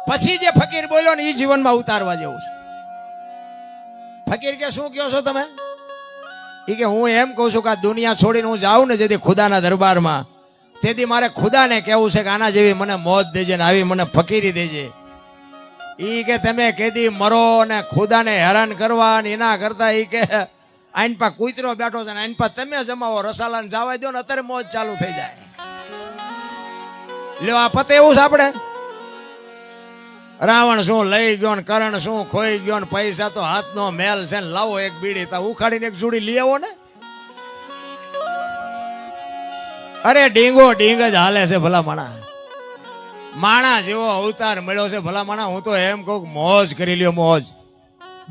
પછી જે ફકીર બોલ્યો ને એ જીવનમાં ઉતારવા જેવું છે. ફકીર કે શું કહો છો તમે? એ કે હું એમ કહું છું કે આ દુનિયા છોડીને હું જાઉં ને જેથી ખુદાના દરબારમાં, તેથી મારે ખુદાને કહેવું છે કે આના જેવી મને મોજ દેજે ને આવી મને ફકીરી દેજે. ઈ કે તમે કેદી મરો ને ખુદાને હેરાન કરવા ને એના કરતા ઈ કે આઈન પા કૂતરો બેઠો છે ને આઈન પા તમે જમાવો, રસાલાને જવા દો ને અત્યારે મોજ ચાલુ થઈ જાય. લ્યો આ પતે એવું છે આપણે. રાવણ શું લઈ ગયો ને કરણ શું ખોઈ ગયો ને પૈસા તો હાથનો મેલ છે ને લાવો એક બીડી તા ઉખાડીને એક જોડી લઈ આવો ને. અરે ડીંગો ડીંગ જ હાલે છે ભલા માણા જેવો અવતાર મળ્યો છે ભલા માણા. હું તો એમ કહું મોજ કરી લ્યો મોજ.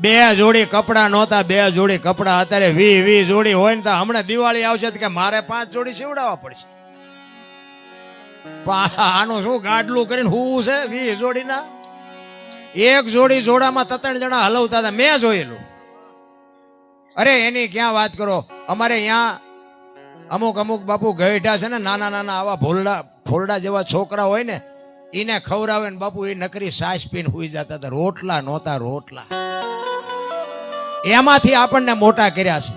2 જોડી કપડા નહોતા, 2 જોડી કપડા અત્યારે 20 જોડી હોય ને તો હમણાં દિવાળી આવશે કે મારે 5 જોડી સીવડાવવા પડશે. આનું શું ગાડલું કરીને હું છે 20 જોડીના. એક જોડી જોડામાં 3 જણા હલવતા હતા, મેં જોયેલું. અરે એની ક્યાં વાત કરો. અમારે અહીંયા અમુક બાપુ ગઈઢા છે ને, નાના નાના આવા ફોલડા જેવા છોકરા હોય ને, એને ખવડાવે ને બાપુ એ નકરી સાસ પીને હુઈ જતા હતા. રોટલા નહોતા રોટલા. એમાંથી આપણને મોટા કર્યા છે.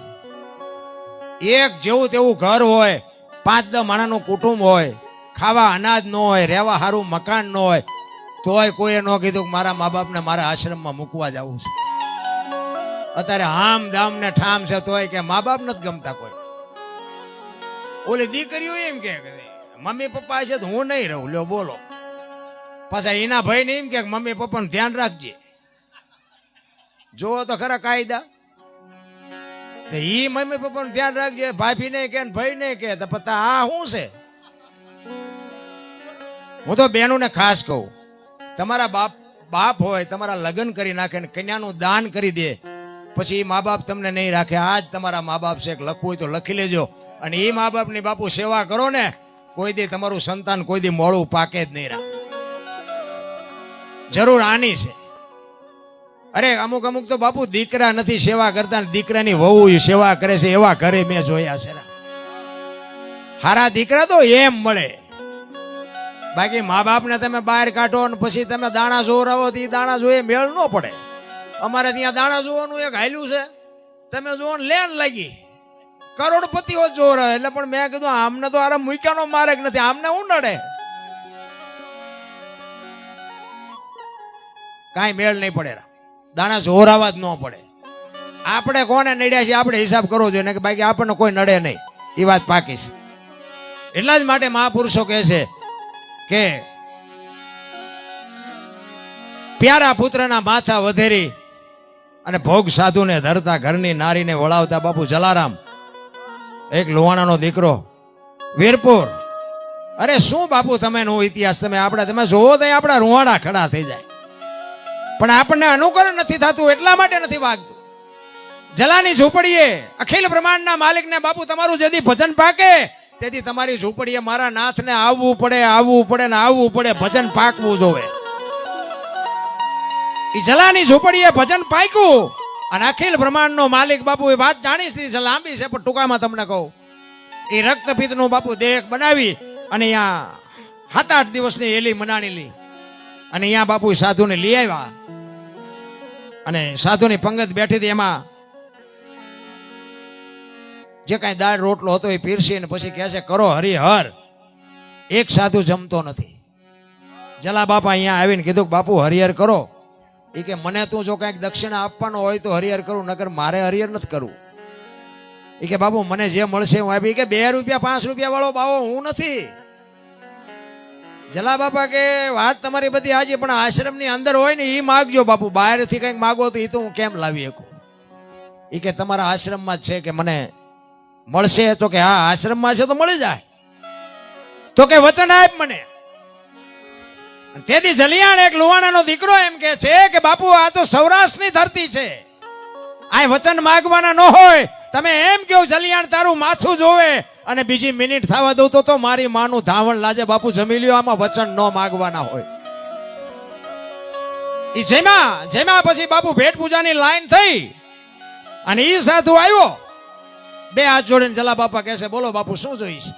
એક જેવું તેવું ઘર હોય, 5-10 માણાનું કુટુંબ હોય, ખાવા અનાજ ન હોય, રહેવા સારું મકાન ન હોય, તોય કોઈએ ન કીધું કે મારા મા બાપને મારા આશ્રમમાં મૂકવા જવું છે. અત્યારે હામ દામ ને ઠામ છે તોય કે મા બાપ નથી ગમતા કોઈ. ઓલી દીકરીઓ એમ કે મમ્મી પપ્પા છે તો હું નહીં રહું. લ્યો બોલો. પાછા એના ભાઈ ને એમ કે મમ્મી પપ્પાનું ધ્યાન રાખજે. જોવો તો ખરા કાયદા. ઈ મમ્મી પપ્પાનું ધ્યાન રાખજે, ભાભી ને કે ભાઈ ને કે તો પતા આ શું છે. હું તો બહેનોને ખાસ કહું, તમારા બાપ હોય તમારા લગ્ન કરી નાખે ને કન્યાનું દાન કરી દે, પછી મા બાપ તમને નહીં રાખે. આજ તમારા મા બાપ છે, લખવું હોય તો લખી લેજો. અને એ મા બાપની બાપુ સેવા કરો ને, કોઈ દી તમારું સંતાન કોઈ દી મોડું પાકે જ નહીં રાખ. જરૂર આની છે. અરે અમુક તો બાપુ દીકરા નથી સેવા કરતા ને દીકરાની વહુ સેવા કરે છે, એવા ઘરે મેં જોયા છે. હારા દીકરા તો એમ મળે. બાકી મા બાપને તમે બહાર કાઢો ને પછી તમે દાણા જોરાવો તો એ દાણા જોઈએ મેળ ન પડે. અમારે ત્યાં દાણા જોવાનું એક હાલ્યું છે, તમે જોવો ને લેન લાગી કરોડપતિઓ જોર. એટલે પણ મેં કીધું આમને તો આરામ મૂક્યાનો માર્ગ નથી, આમને હું નડે. કાંઈ મેળ નહીં પડે. દાણા જોરાવા જ ન પડે. આપણે કોને નડ્યા છે આપણે હિસાબ કરવો જોઈએ ને, કે બાકી આપણને કોઈ નડે નહીં. એ વાત પાકી છે. એટલા જ માટે મહાપુરુષો કહે છે કે પ્યારા પુત્રના માથા વધેરી અને ભોગ સાધુને ધરતા ઘરની નારીને વળાવતા બાપુ જલારામ, એક લોહાણાનો દીકરો, વીરપુર. અરે શું બાપુ તમે નો ઇતિહાસ તમે જોવો તો આપણા રૂવાડા ખડા થઈ જાય. પણ આપણને અનુકરણ નથી થતું, એટલા માટે નથી વાગતું. જલાની ઝૂંપડીએ અખિલ બ્રહ્માંડના માલિકને બાપુ તમારું જદી ભજન પાકે તેથી તમારી ઝૂંપડીએ મારા નાથને આવવું પડે ને આવવું પડે. ભજન પાકવું જોવે. એ જલાની ઝૂંપડીએ ભજન પાક્યું અને અખિલ બ્રહ્માંડનો માલિક બાપુ, એ વાત જાણીશ છે, લાંબી છે પણ ટૂંકામાં તમને કહું. એ રક્તપિત્તનું બાપુ દેહ બનાવી અને અહીંયા 7-8 દિવસની એલી મનાણી અને અહીંયા બાપુ સાધુને લઈ આવ્યા અને સાધુની પંગત બેઠી હતી. એમાં જે કાંઈ દાળ રોટલો હતો એ પીરસી ને પછી કહે છે કરો હરિહર. એક સાધુ જમતો નથી. જલા બાપા અહીંયા આવીને કીધું બાપુ હરિહર કરો. એ કે મને તું જો કાંઈક દક્ષિણા આપવાનો હોય તો હરિહર કરું, નકર મારે હરિહર નથી કરવું. એ કે બાપુ મને જે મળશે હું આપી. કે 2 રૂપિયા 5 રૂપિયા વાળો બાવો હું નથી. જલા બાપા કે વાત તમારી બધી હાજી, પણ આશ્રમની અંદર હોય ને એ માગજો બાપુ. બહારથી કંઈક માગો તો એ તો હું કેમ લાવી શકું. એ કે તમારા આશ્રમમાં જ છે કે મને મળશે. તો કે હા આશ્રમમાં છે તો મળી જાય. તો કે વચન આપ મને. તેથી જલિયાણ એક લુવાણાનો દીકરો એમ કે છે કે બાપુ આ તો સૌરાષ્ટ્રની ધરતી છે, આ વચન માગવાના ન હોય. તમે એમ કહો જલિયાણ તારું માથું જોવે અને બીજી મિનિટ થવા દઉં તો મારી માનું ધાવણ લાજે. બાપુ જમી લ્યો, આમાં વચન ન માગવાના હોય. એ જેમાં પછી બાપુ ભેટ પૂજાની લાઈન થઈ અને ઈ સાધુ આવ્યો. 2 હાથ જોડીને જલા બાપા કહે છે બોલો બાપુ શું જોઈશ.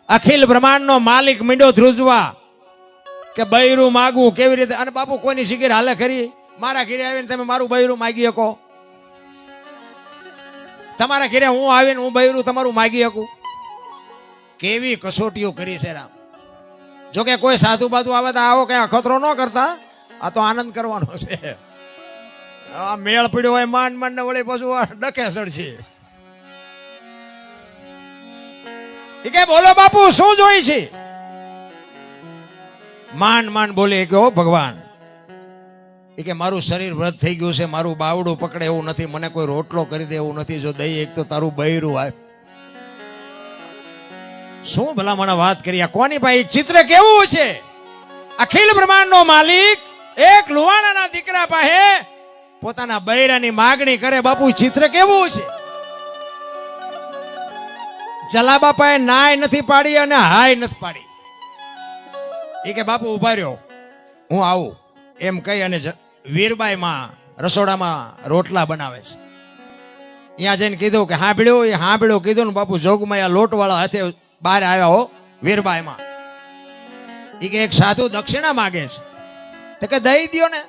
અખિલ બ્રહ્માંડનો માલિક મીંડો ધ્રુજવા કે બૈરું માગવું કેવી રીતે. અને બાપુ કોઈની શિગીર હાલે ખરી? મારા ઘરે આવીને તમે મારું બૈરું માગી શકો? તમારા ઘરે હું આવીને હું બૈરું તમારું માગી શકું? કેવી કસોટીઓ કરી છે રામ. જો કે કોઈ સાધુ બાધુ આવે તો આવો કઈ અખતરો ન કરતા, આ તો આનંદ કરવાનો છે. આ મેળ પડ્યો હોય માંડ ને વળી પાછું ડકે સડશે. કે બોલો બાપુ શું જોઈ છે? માન માન બોલે કે ઓ ભગવાન, એ કે મારું શરીર વ્રત થઈ ગયું છે, મારું બાવડું પકડે એવું નથી, મને કોઈ રોટલો કરી દે એવું નથી, જો દઈ એક તો તારું બૈરું આપ. શું ભલા મને વાત કરી કોની ભાઈ? ચિત્ર કેવું છે? અખિલ બ્રહ્માંડ નો માલિક એક લુવાણાના દીકરા પાસે પોતાના બૈરાની માગણી કરે. બાપુ ચિત્ર કેવું છે? જલા બાપાએ નાય નથી પાડી અને હાય નથી પાડી. એ કે બાપુ ઉભા રહ્યો, હું આવું એમ કહી અને વીરબાઈ માં રસોડામાં રોટલા બનાવે છે. ત્યાં જઈને કીધું કે હાંભળ્યું? એ હાંભળ્યું કીધું ને બાપુ જોગમાં લોટવાળા હાથે બહાર આવ્યા હો વીરબાઈ માં. એ કે એક સાધુ દક્ષિણા માગે છે, તો કે દઈ દ્યો ને.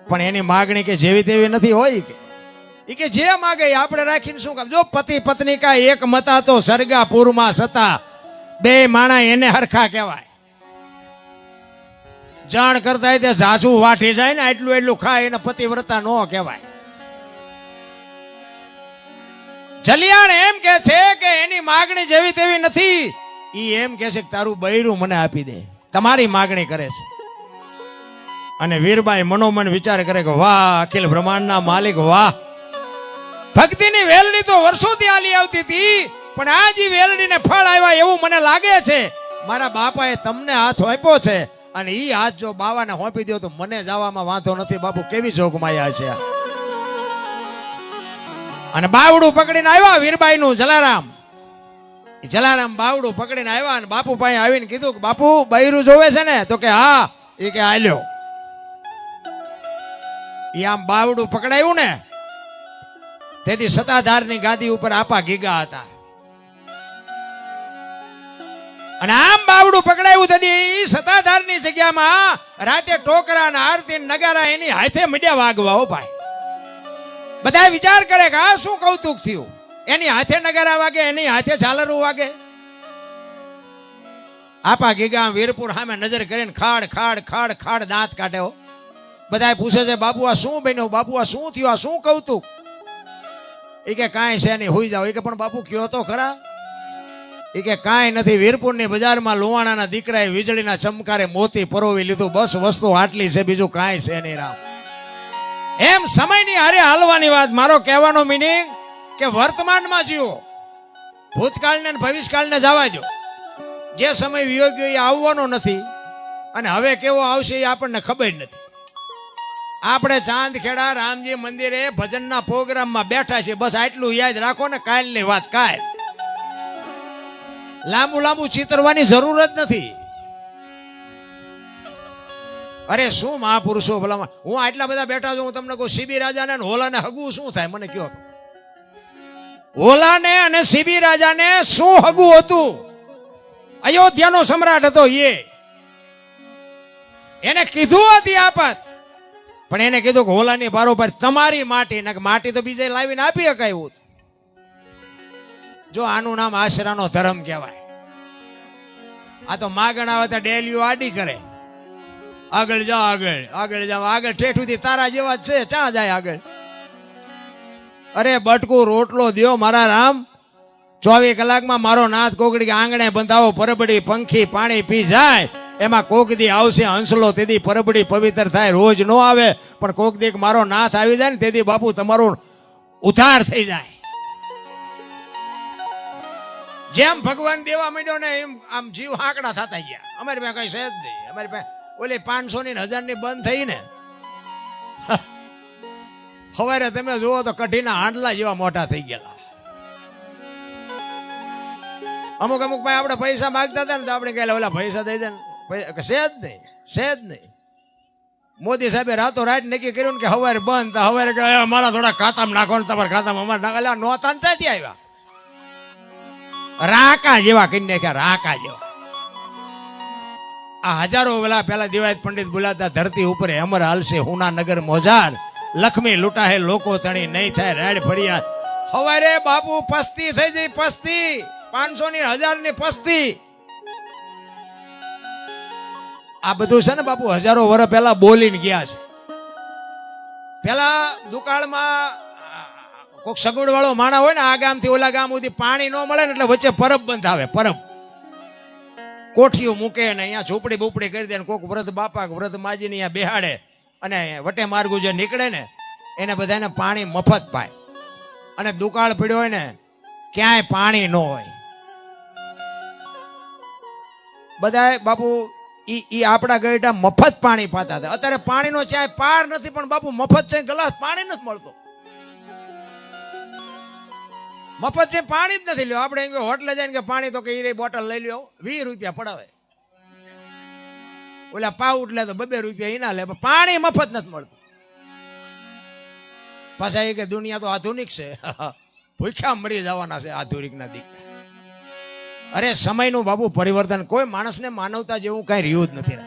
પણ એની માગણી કે જેવી તેવી નથી હોય કે. એ કે જે માગે આપણે રાખીને શું કામ? જો પતિ પત્ની કા એક મતા તો સરગાપુરમાં સતા, બે માણા એને હરખા કહેવાય. જાણ કરતા તે ઝાઝુ વાઠી જાય ને એટલું એટલું ખાય એને પતિવ્રતા નો કહેવાય. જલિયાણ એમ કે છે કે એની માગણી જેવી તેવી નથી. ઈ એમ કે છે કે તારું બૈરું મને આપી દે, તમારી માગણી કરે છે. અને વીરબાઈ મનોમન વિચાર કરે કે વાહ અખિલ બ્રહ્માંડના માલિક વાહ, ભક્તિની વેલડી તો વર્ષોથી આલી આવતી હતી, પણ આજ ઈ વેલડીને ફળ આવ્યા એવું મને લાગે છે. મારા બાપાએ તમને હાથ આપ્યો છે અને ઈ હાથ જો બાવાને હોંપી દો તો મને જવામાં વાંધો નથી. બાપુ કેવી જોગમાયા છે. અને બાવડું પકડીને આવ્યા વીરબાઈ નું જલારામ. જલારામ બાવડું પકડીને આવ્યા અને બાપુ પાસે આવીને કીધું કે બાપુ બૈરું જોવે છે ને? તો કે હા. એ કે આલ્યો. એ આમ બાવડું પકડાયું ને તેથી સતાધારની ગાદી ઉપર આપા ગીગા હતા. અને આમ બાવડું પકડાયું તેથી સતાધારની જગ્યામાં રાતે ટોકરા અને આરતી નગારા એની હાથે મીડિયા વાગવા. હો ભાઈ, બધા વિચાર કરે કે આ શું કૌતુક થયું? એની હાથે નગારા વાગે, એની હાથે ઝાલરું વાગે. આપા ગીગા વીરપુર સામે નજર કરીને ખાડ ખાડ ખાડ ખાડ દાંત કાઢે. હો બધા પૂછે છે બાપુ આ શું બન્યું? બાપુ આ શું થયું? આ શું કૌતુક? એ કે કાંઈ છે નહીં, હોઈ જાવ. એ કે પણ બાપુ કયો તો ખરા. એ કે કાંઈ નથી, વીરપુરની બજારમાં લુવાણાના દીકરાએ વીજળીના ચમકારે મોતી પરોવી લીધું, બસ વસ્તુ આટલી છે, બીજું કાંઈ છે નહીં. રામ એમ સમયની હારે હાલવાની વાત. મારો કહેવાનો મિનિંગ કે વર્તમાનમાં જીવો, ભૂતકાળને ભવિષ્યકાળને જવા દો. જે સમય વિયોગ્યો એ આવવાનો નથી અને હવે કેવો આવશે એ આપણને ખબર નથી. આપણે ચાંદખેડા રામજી મંદિરે ભજનના પ્રોગ્રામમાં બેઠા છીએ, બસ આટલું યાદ રાખો ને. કાલની વાત કાલ, લાંબુ લાંબુ ચિતરવાની જરૂર જ નથી. અરે શું મહાપુરુષો ભલામાં. હું આટલા બધા બેઠા છું, હું તમને કહું સીબી રાજાને હોલાને હગવું શું થાય મને કયો તો? હોલાને અને સીબી રાજાને શું હગવું હતું? અયોધ્યાનો સમ્રાટ હતો એને કીધું હતી આપત, પણ એને કીધું કે હોલાની બારોબાર તમારી માટી, ને માટી તો બીજે લાવીને આપી શકાય. જો આનું નામ આશરાનો ધર્મ કહેવાય. આ તો માગણ આવે તો ડેલીઓ આડી કરે, આગળ જાઓ આગળ આગળ જાઓ આગળ, ઠેઠુંથી તારા જેવા જ છે, ચા જાય આગળ. અરે બટકું રોટલો દ્યો મારા રામ, 24 કલાકમાં મારો નાથ કોકડી આંગણે બંધાવો, પરબડી પંખી પાણી પી જાય. એમાં કોક દી આવશે હંસલો, તેથી પરબડી પવિત્ર થાય. રોજ નો આવે પણ કોક દી મારો નાથ આવી જાય ને તેથી બાપુ તમારું ઉધાર થઈ જાય. જેમ ભગવાન દેવા માંડ્યો ને એમ આમ જીવ હાંકડા થતા ગયા. અમારી પાસે કઈ છે જ નહીં. અમારી પાસે ઓલી 500 ની 1000 ની બંધ થઈ ને, સવારે તમે જુઓ તો કઢીના હાંડલા જેવા મોટા થઈ ગયા. અમુક અમુક ભાઈ આપણે પૈસા માંગતા હતા ને તો આપણે કહે ઓલા પૈસા દઈ દે ને, છે જ નહીં, છે જ નહીં. મોદી સાહેબે રાતો રાત નક્કી કર્યું ને કે સવારે બંધ, સવારે કહે મારા થોડા ખાતામાં નાખો ને તમારા ખાતામાં અમારે નાખેલા. નોતા ચાથી આવ્યા, રાકા જેવા કરી નાખ્યા, રાકા જેવા. આ હજારો વેલા પેલા દિવાયત પંડિત બોલાતા, ધરતી ઉપર અમર હાલશે હુના નગર મોજાર, લક્ષ્મી લૂંટાહે લોકો તણી નહીં થાય રાડ ફરિયાદ. સવારે બાપુ પસ્તી થઈ જઈ, પસ્તી 500 ની 1000 ની પસ્તી. આ બધું છે ને બાપુ હજારો વર્ષ પહેલા બોલીને ગયા છે. પેલા દુકાળમાં કોઈક સગવડ વાળો માણા હોય ને, આ ગામ થી ઓલા ગામ સુધી પાણી ન મળે ને એટલે વચ્ચે પરબ બંધાવે. પરબ કોઠીઓ મૂકે ને અહીંયા ઝૂંપડી બૂપડી કરી દે ને કોક વ્રત બાપા વ્રત માજીને અહીંયા બેહાડે અને વટે માર્ગું જે નીકળે ને એને બધાને પાણી મફત પાય અને દુકાળ પડ્યો હોય ને ક્યાંય પાણી ન હોય. બધા બાપુ ઈ આપણા ગઈડા મફત પાણી પાતા હતા. અત્યારે પાણીનો ચાય પાર નથી પણ બાપુ મફત છે ગ્લાસ પાણી નથી મળતો. મફત છે પાણી જ નથી લ્યો. આપણે હોટલે જઈને કે પાણી તો કે ઈ બોટલ લઈ લ્યો 20 રૂપિયા પડાવે. ઓલા પાઉટ લે તો 2 રૂપિયા એના લે. પાણી મફત નથી મળતું. પાછા એ કે દુનિયા તો આધુનિક છે. ભૂખ્યા મરી જવાના છે આધુનિક ના દીકરા. અરે સમયનું બાપુ પરિવર્તન કોઈ માણસને માનવતા જેવું કઈ રહ્યું જ નથી.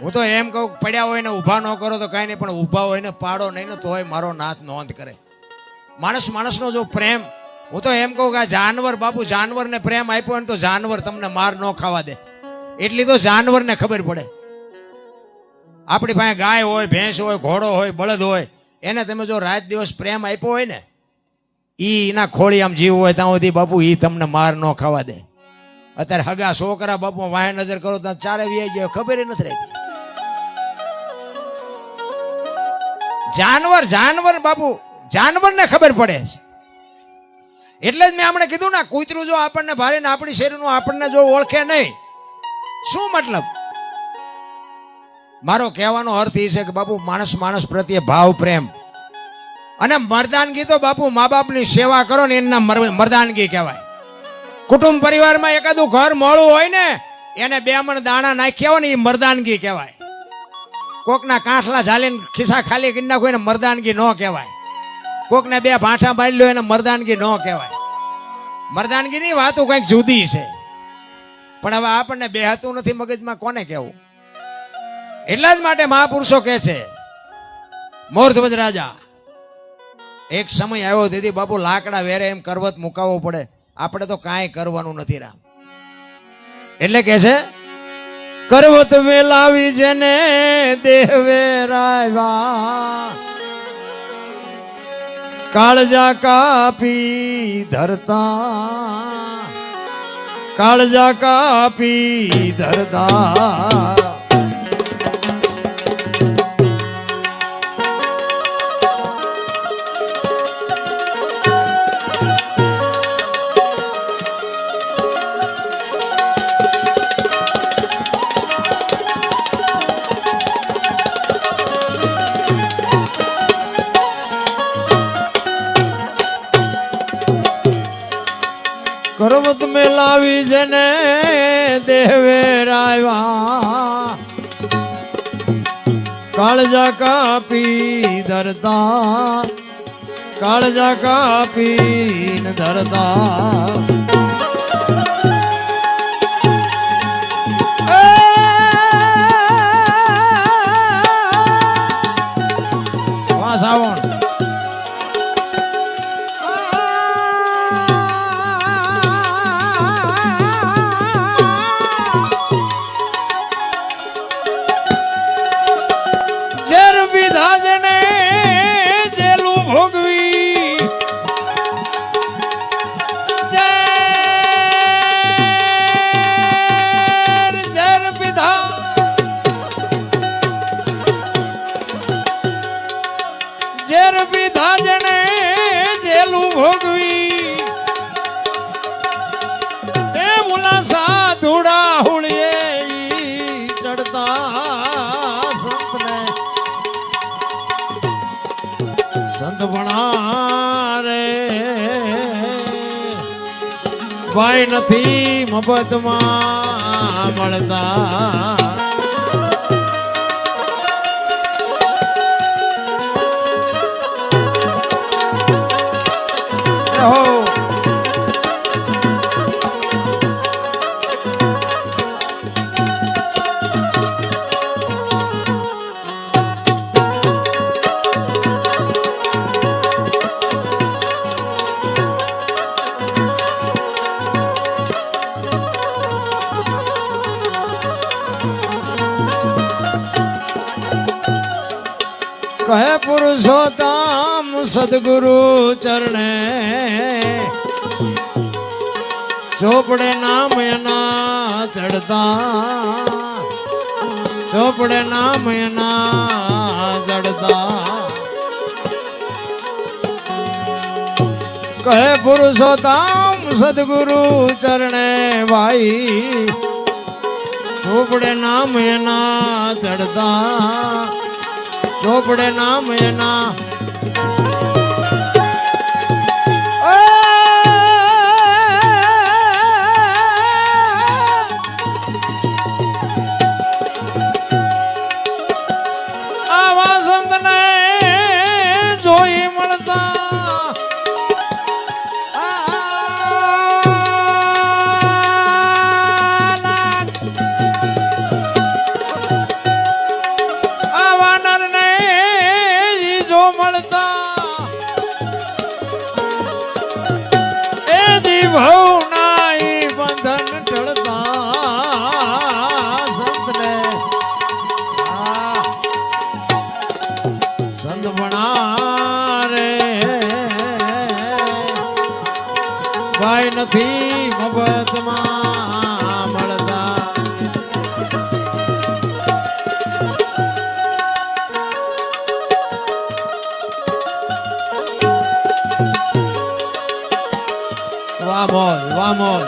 હું તો એમ કહું પડ્યા હોય ને ઊભા ન કરો તો કઈ નહીં પણ ઊભા હોય ને પાડો નહીં ને તોય મારો નાથ નોંધ કરે. માણસનો જો પ્રેમ, હું તો એમ કહું કે આ જાનવર બાપુ જાનવરને પ્રેમ આપ્યો ને તો જાનવર તમને માર ન ખાવા દે. એટલી તો જાનવરને ખબર પડે. આપણી પાસે ગાય હોય, ભેંસ હોય, ઘોડો હોય, બળદ હોય, એને તમે જો રાત દિવસ પ્રેમ આપ્યો હોય ને એના ખોળી આમ જીવ હોય ત્યાં સુધી બાપુ ઈ તમને માર ન ખાવા દે. અત્યારે હગા છોકરા બાપુ વાહે નજર કરો તો ચારે વી જાય ખબર નથી રહેતી. જાનવર બાપુ જાનવરને ખબર પડે છે. એટલે જ મેં હમણાં કીધું ને કૂતરું જો આપણને ભારે ને આપણી શરીરનું આપણને જો ઓળખે નહીં શું મતલબ. મારો કહેવાનો અર્થ એ છે કે બાપુ માણસ પ્રત્યે ભાવ પ્રેમ અને મર્દાનગી તો બાપુ મા બાપની સેવા કરો ને એના મર્દાનગી કહેવાય. કુટુંબ પરિવારમાં એકાદું ઘર મોળું હોય ને એને 2 મણ દાણા નાખ્યા હોય ને એ મર્દાનગી કહેવાય. કોકના કાંઠલા ઝાલીને ખિસ્સા ખાલી કરી નાખો એને મર્દાનગી ન કહેવાય. કોકને 2 ભાંઠા બાંધી લો એને મર્દાનગી ન કહેવાય. મર્દાનગીની વાતો કંઈક જુદી છે પણ હવે આપણને બેહતું નથી મગજમાં કોને કહેવું. એટલા જ માટે મહાપુરુષો કહે છે મોરધ્વજ રાજા એક સમય આવ્યો તેથી બાપુ લાકડા વેરે એમ કરવત મુકાવવો પડે. આપણે તો કાંઈ કરવાનું નથી રામ. એટલે કે છે કરવત વેલાવી જેને દેહ વેરાવ્યા કાળજા કાપી ધરતા કાળજા કાપી ધરતા કરવત મેલાવી જેને દેહ વેરાવ્યા કાળજા કાપી ધરતા કાળજા કાપી ધરતા વાસાવણ સંત ભણા રે ભાઈ નથી મફતમાં મળતા. કહે પુરુષોત્તમ સદગુરુ ચરણે ચોપડે નામ એના ચડતા, ચોપડે નામ એના ચડતા, કહે પુરુષોત્તમ સદગુરુ ચરણે ભાઈ, ચોપડે નામ એના ચડતા, ચોપડે નામ એના આવા સંતને જોઈ મળતા આવા નરને જો મળતા એ જીવના બંધન ટળતા સંતને સંત ભણા રે ભાઈ નથી મફતમાં મળતા. વાહ મોજ, વાહ મોજ.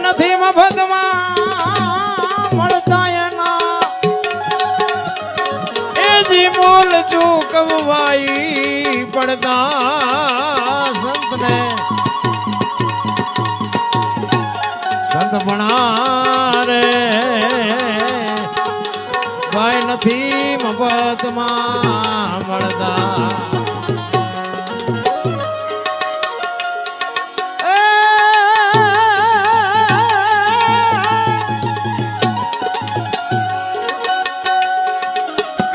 નથી મફતમાં મળતા એના એ જી મોલ ચૂકવાઈ પડતા સંતને સંત ભણા રે ભાઈ નથી મફતમાં મળતા.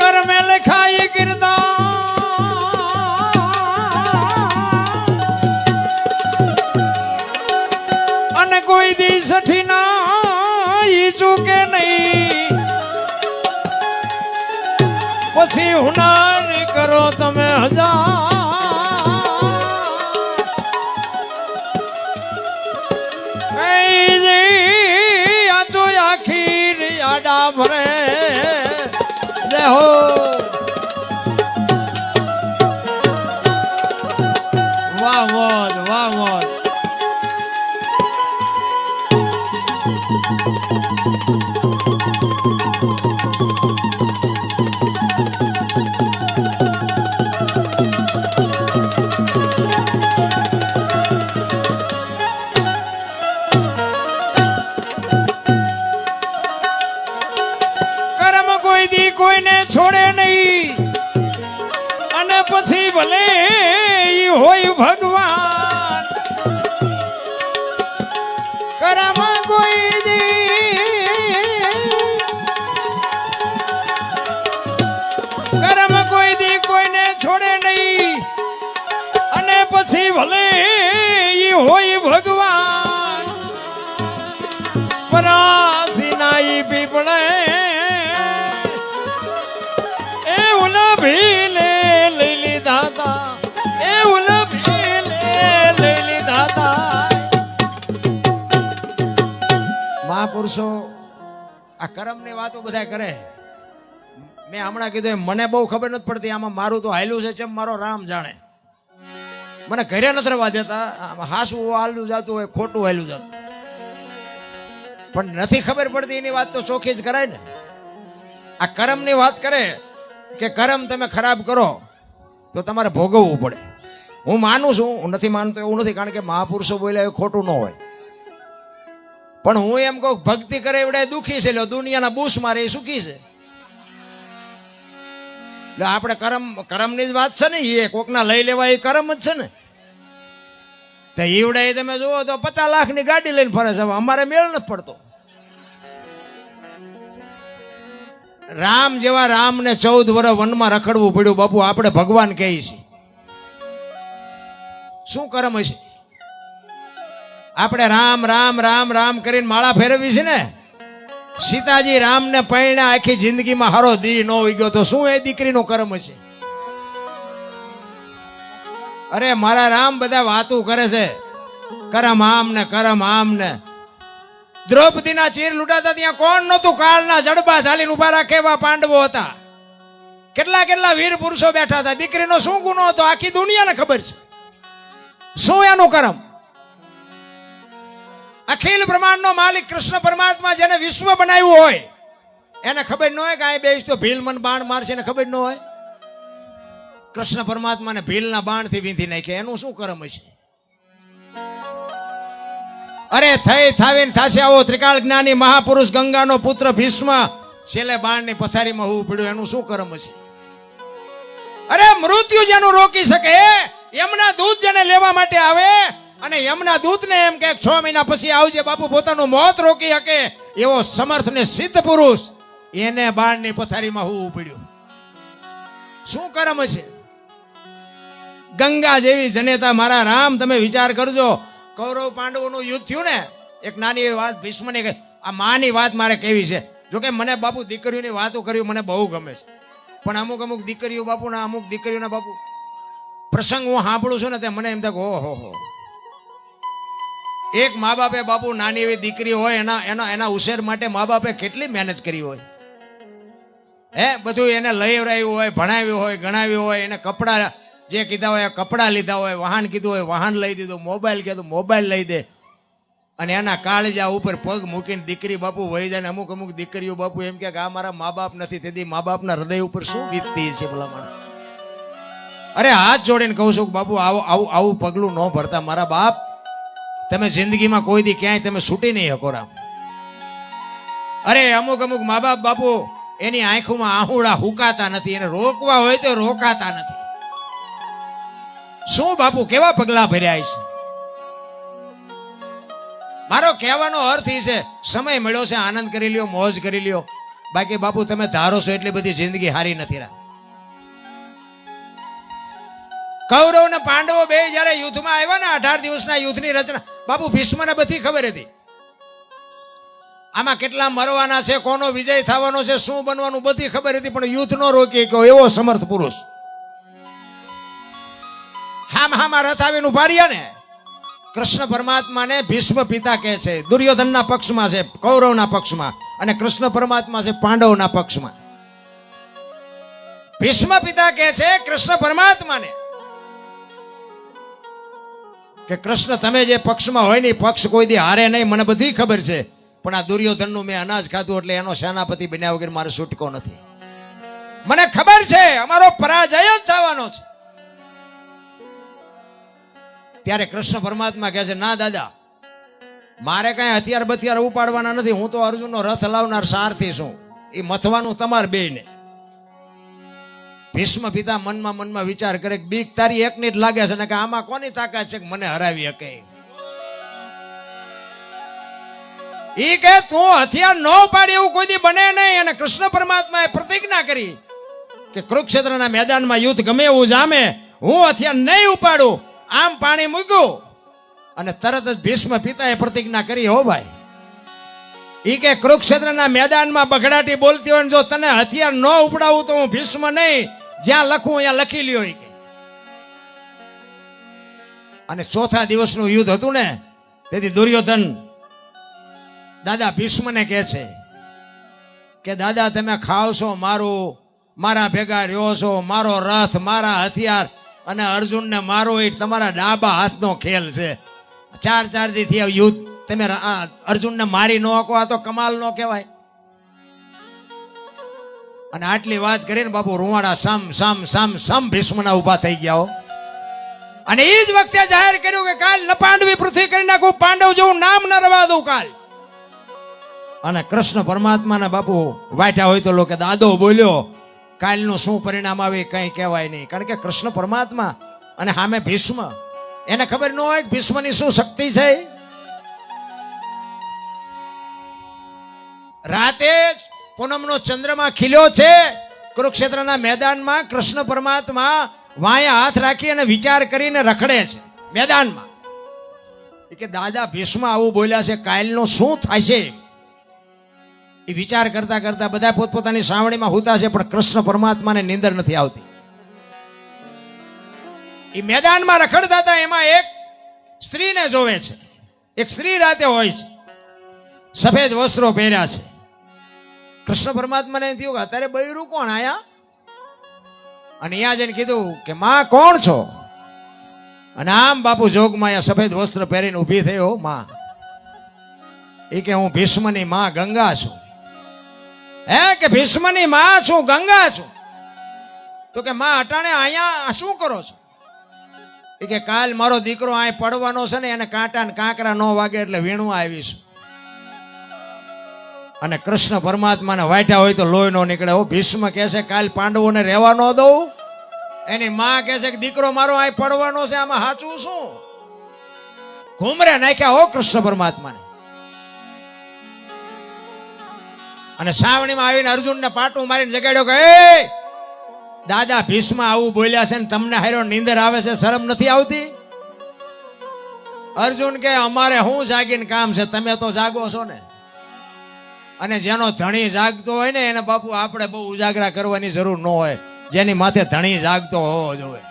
કર્મે લખાય કિરદાર અને કોઈ દી સઠી ના ઈ ચૂકે નહીં, પછી હુનાર કરો તમે હજાર આ તો આખીર આડા ભરે જય હો. વાહ મોજ, વાહ મોજ. કર્મ કોઈ દી કોઈને છોડે નહીં અને પછી ભલે ઈ હોય ભગવાન. કર્મ કોઈ દી કર્મ કોઈ દી કોઈને છોડે નહીં અને પછી ભલે ઈ હોય ભગવાન. પરાસી નાઈ પીપળે ભીલે લઈ લીધા તા, એવું ભીલે લઈ લીધા તા. મહાપુરુષો આ કર્મની વાતો બધા કરે. મેં હમણાં કીધું એમ મને બહુ ખબર નથી પડતી આમાં મારું તો હાયલું છે ચેમ મારો રામ જાણે. મને ઘરે નથી રહેવા દેતા, હાસું હાલું જતું હોય ખોટું હાલું જતું, પણ નથી ખબર પડતી એની વાત તો ચોખ્ખી જ કરાય ને. આ કર્મની વાત કરે કે કર્મ તમે ખરાબ કરો તો તમારે ભોગવવું પડે. હું માનું છું, હું નથી માનતો એવું નથી, કારણ કે મહાપુરુષો બોલ્યા એ ખોટું ન હોય, પણ હું એમ કહું ભક્તિ કરે એવડે દુઃખી છે, દુનિયાના બૂસ મારે એ સુખી છે. એટલે આપણે કર્મની જ વાત છે ને, એ કોકના લઈ લેવા એ કર્મ જ છે ને. તો ઈવડે તમે જુઓ તો 50 લાખની ગાડી લઈને ફરે છે, અમારે મેળ નથી પડતો. રામ જેવા રામને 14 વર્ષ વનમાં રખડવું પડ્યું બાપુ. આપણે ભગવાન કહીએ છીએ, શું કર્મ હશે? આપણે રામ રામ રામ રામ કરીને માળા ફેરવી છે ને. સીતાજી રામને પૈણા આખી જિંદગીમાં હારો દી ન ઉગ્યો તો શું એ દીકરીનો કર્મ હશે? અરે મારા રામ બધા વાતું કરે છે, કરમ આમ ને. દ્રૌપદીના ચીર લૂંટાતા ત્યાં કોણ નહોતું? કાળના જડબા ચાલીને ઉભા રાખે એવા પાંડવો હતા. કેટલા કેટલા વીર પુરુષો બેઠા હતા. દીકરીનો શું ગુનો હતો આખી દુનિયાને ખબર છે. શું એનું કર્મ? અખિલ બ્રહ્માંડનો માલિક કૃષ્ણ પરમાત્મા જેને વિશ્વ બનાવ્યું હોય એને ખબર ન હોય કે આ બેસ તો ભીલ મન બાણ મારશે, એને ખબર ન હોય. કૃષ્ણ પરમાત્માને ભીલના બાણથી વીંધી નાખે, એનું શું કર્મ હશે? અરે થઈ થાવીને થાશે આવો ત્રિકાળ જ્ઞાની મહાપુરુષ ગંગાનો પુત્ર ભીષ્મ છેલ્લે બાણની પથારીમાં હોવું પડ્યું, એનું શું કર્મ હશે? અરે મૃત્યુ જેનું રોકી શકે, યમના દૂત જેને લેવા માટે આવે અને યમના દૂતને એમ કે 6 મહિના પછી આવજે બાપુ, પોતાનું મોત રોકી શકે એવો સમર્થ ને સિદ્ધ પુરુષ, એને બાણની પથારીમાં હોવું પડ્યું. શું કર્મ હશે? ગંગા જેવી જનેતા મારા રામ, તમે વિચાર કરજો. કૌરવ પાંડવોનું યુદ્ધ થયું ને, એક નાની એવી વાત ભીષ્મને કહે. આ માની વાત મારે કેવી છે. જોકે મને બાપુ દીકરીઓની વાતો કરી મને બહુ ગમે છે, પણ અમુક દીકરીઓ બાપુ ના અમુક દીકરીઓના બાપુ પ્રસંગ હું સાંભળું છું ને તે મને એમ થાય ઓહો. એક મા બાપે બાપુ નાની એવી દીકરી હોય એના ઉછેર માટે મા બાપે કેટલી મહેનત કરી હોય. બધું એને લઈ હોય, ભણાવ્યું હોય, ગણાવ્યું હોય, એને કપડા જે કીધા હોય કપડા લીધા હોય, વાહન કીધું હોય વાહન લઈ દીધું, મોબાઈલ કીધું મોબાઈલ લઈ દે, અને એના કાળજા ઉપર પગ મૂકીને દીકરી બાપુ વહી જાય. અમુક દીકરીઓ બાપુ એમ કે આ મારા મા બાપ નથી, તેથી મા બાપના હૃદય ઉપર શું વીતતી છે ભલામણ. અરે હાથ જોડીને કહું છું બાપુ આવું પગલું ન ભરતા મારા બાપ. તમે જિંદગીમાં કોઈ દી ક્યાંય તમે છૂટી નહીં શકો રામ. અરે અમુક મા બાપ બાપુ એની આંખોમાં આહુડા હુકાતા નથી, એને રોકવા હોય તો રોકાતા નથી. શું બાપુ કેવા પગલા ભર્યા છે? મારો કહેવાનો અર્થ એ છે, સમય મળ્યો છે આનંદ કરી લ્યો, મોજ કરી લ્યો. બાકી બાપુ તમે ધારો છો એટલી બધી જિંદગી હારી નથી રા. કૌરવ ને પાંડવો બે જયારે યુદ્ધમાં આવ્યા ને 18 દિવસના યુદ્ધની રચના બાપુ ભીષ્મને બધી ખબર હતી. આમાં કેટલા મરવાના છે, કોનો વિજય થવાનો છે, શું બનવાનું બધી ખબર હતી, પણ યુદ્ધ નો રોકી ગયો એવો સમર્થ પુરુષ. હામાં રથ આવીને ઉભા રહ્યા ને. કૃષ્ણ પરમાત્માને ભીષ્મ પિતા કહે છે. દુર્યોધનના પક્ષમાં છે, કૌરવના પક્ષમાં, અને કૃષ્ણ પરમાત્મા છે પાંડવના પક્ષમાં. ભીષ્મ પિતા કહે છે કૃષ્ણ પરમાત્માને કે કૃષ્ણ તમે જે પક્ષમાં હોય ને પક્ષ કોઈ દી હારે નહીં, મને બધી ખબર છે, પણ આ દુર્યોધનનું મેં અનાજ ખાધું એટલે એનો સેનાપતિ બન્યા વગર મારે છૂટકો નથી. મને ખબર છે અમારો પરાજય જ થવાનો છે. ત્યારે કૃષ્ણ પરમાત્મા કહે છે ના દાદા, મારે કઈ હથિયાર બથિયાર ઉપાડવાના નથી, હું તો અર્જુનનો રથ લાવનાર સારથી છું, એ મથવાનું તમારે બેયને. ભીષ્મ પિતા મનમાં વિચાર કરે કે બીક તારી એકની જ લાગે છે ને કે આમાં કોની તાકાત છે કે મને હરાવી શકે. ઈ કે તું હથિયાર ન ઉપાડી એવું કોઈ દી બને નહીં. અને કૃષ્ણ પરમાત્માએ પ્રતિજ્ઞા કરી કે કુરુક્ષેત્રના મેદાનમાં યુદ્ધ ગમે એવું જામે, હું હથિયાર નહીં ઉપાડું. આમ પાણી મૂક્યું અને તરત જ ભીષ્મ પિતાએ પ્રતિજ્ઞા કરી હો ભાઈ. ઈ કે કુરુક્ષેત્રના મેદાનમાં બગડાટી બોલતી હોય જો તને હથિયાર ન ઉપડાવું તો હું ભીષ્મ નહીં, જ્યાં લખું ત્યાં લખી લ્યો. અને ચોથા દિવસનું યુદ્ધ હતું ને, તેથી દુર્યોધન દાદા ભીષ્મને કહે છે કે દાદા તમે ખાવ છો મારું, મારા ભેગા રહ્યો છો, મારો રથ, મારા હથિયાર, અને અર્જુનને મારો એ તમારા ડાબા હાથનો ખેલ છે. 4 દીથી યુદ્ધ તમે અર્જુનને મારી ન શકો, આ તો કમાલ નો કહેવાય. અને આટલી વાત કરીને બાપુ રૂવાડા સમ ભીષ્મના ઉભા થઈ ગયા. અને એ જ વખતે જાહેર કર્યું કે કાલ ન પાંડવી પૃથ્વી કરી નાખું, પાંડવ જેવું નામ ન રવા દઉં કાલ. અને કૃષ્ણ પરમાત્માના બાપુ વાઠ્યા હોય તો લોકો દાદો બોલ્યો, કાલનું શું પરિણામ આવે કઈ કહેવાય નહીં. કારણ કે કૃષ્ણ પરમાત્મા અને સામે ભીષ્મ, એને ખબર ન હોય કે ભીષ્મની શું શક્તિ છે. રાતે પૂનમનો ચંદ્રમા ખીલ્યો છે કુરુક્ષેત્રના મેદાનમાં કૃષ્ણ પરમાત્મા વાયા હાથ રાખી અને વિચાર કરીને રખડે છે મેદાનમાં. કે દાદા ભીષ્મ આવું બોલ્યા છે, કાલનું શું થશે એ વિચાર કરતા કરતા બધા પોતપોતાની સાવણીમાં હુતા છે, પણ કૃષ્ણ પરમાત્માને નીંદર નથી આવતી. એ મેદાનમાં રખડતા હતા, એમાં એક સ્ત્રીને જોવે છે. એક સ્ત્રી રાતે હોય છે, સફેદ વસ્ત્રો પહેર્યા છે. કૃષ્ણ પરમાત્માને થયું કે અત્યારે બૈરું કોણ આયા? અને અહીંયા જઈને કીધું કે માં કોણ છો? અને આમ બાપુ જોગમાં સફેદ વસ્ત્ર પહેરીને ઊભી થયો માં. એ કે હું ભીષ્મની માં ગંગા છું. હે કે ભીષ્મની માં છું, ગંગા છું. તો કે માં અટાણે અહીંયા શું કરો છો? એ કે કાલ મારો દીકરો અહીં પડવાનો છે ને, એને કાંટા ને કાંકરા ન વાગે એટલે વીણવા આવીશું. અને કૃષ્ણ પરમાત્માને વાટ્યા હોય તો લોહી નો નીકળે. હો ભીષ્મ કહે છે કાલ પાંડવોને રહેવા ન દઉં. એની માં કહે છે કે દીકરો મારો અહીં પડવાનો છે, આમાં સાચું શું? ઘુમરે નાખ્યા હો કૃષ્ણ પરમાત્માને. અને સાવણીમાં આવીને અર્જુનને પાટું મારીને જગાડ્યો કે એ દાદા ભીષ્મ આવું બોલ્યા છે ને તમને હારો નીંદર આવે છે, શરમ નથી આવતી? અર્જુન કે અમારે શું જાગીને કામ છે, તમે તો જાગો છો ને. અને જેનો ધણી જાગતો હોય ને એને બાપુ આપણે બહુ ઉજાગરા કરવાની જરૂર ન હોય. જેની માથે ધણી જાગતો હોવો જોઈએ.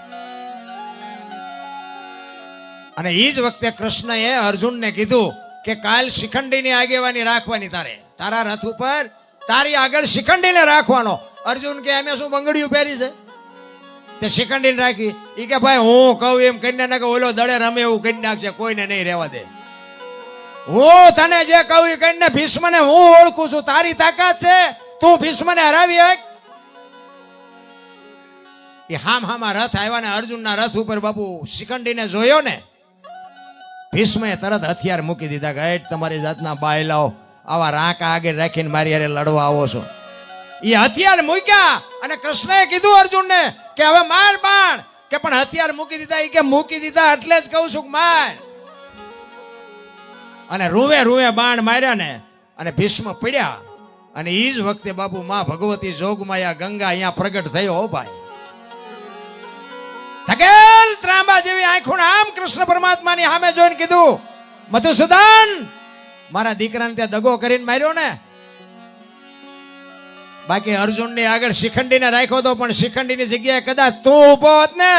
અને એ જ વખતે કૃષ્ણએ અર્જુનને કીધું કે કાલ શિખંડીની આગેવાની રાખવાની, તારા રથ ઉપર તારી આગળ શિખંડીને રાખવાનો. અર્જુન કે અમે શું બંગડીયું પહેરી છે તે શિખંડીને રાખી? એ કે ભાઈ હું કહું એમ કરીને ના કે ઓલો દડે રમે એવું કરી નાખશે, કોઈને નહીં રહેવા દે. હું તને જે કહું એ કરીને ભીષ્મને હું ઓળખું છું. તારી તાકાત છે, તું ભીષ્મને હરાવી હક? એ હામાં રથ આવ્યા ને અર્જુનના રથ ઉપર બાપુ શિખંડીને જોયો ને, ભીષ્મએ તરત હથિયાર મૂકી દીધા કે હેઠ તમારી જાતના બાયલાઓ આવા રાંકા આગળ રાખીને મારી હારે લડવા આવો છો. એ હથિયાર મૂક્યા અને કૃષ્ણએ કીધું અર્જુનને કે હવે માર બાણ. કે પણ હથિયાર મૂકી દીધા. એ કે મૂકી દીધા એટલે જ કહું છું કે માર. અને રૂવે રૂવે બાણ માર્યા ને અને ભીષ્મ પડ્યા. અને એ જ વખતે બાપુ માં ભગવતી જોગમાયા ગંગા અહીંયા પ્રગટ થયો. હો ભાઈ, થકેલ ત્રાંબા જેવી આંખો આમ કૃષ્ણ પરમાત્માની સામે જોઈને કીધું મધુસૂદન, મારા દીકરાને ત્યાં દગો કરીને માર્યો ને. બાકી અર્જુનની આગળ શિખંડીને રાખ્યો તો, પણ શિખંડીની જગ્યાએ કદાચ તું ઉભો હોત ને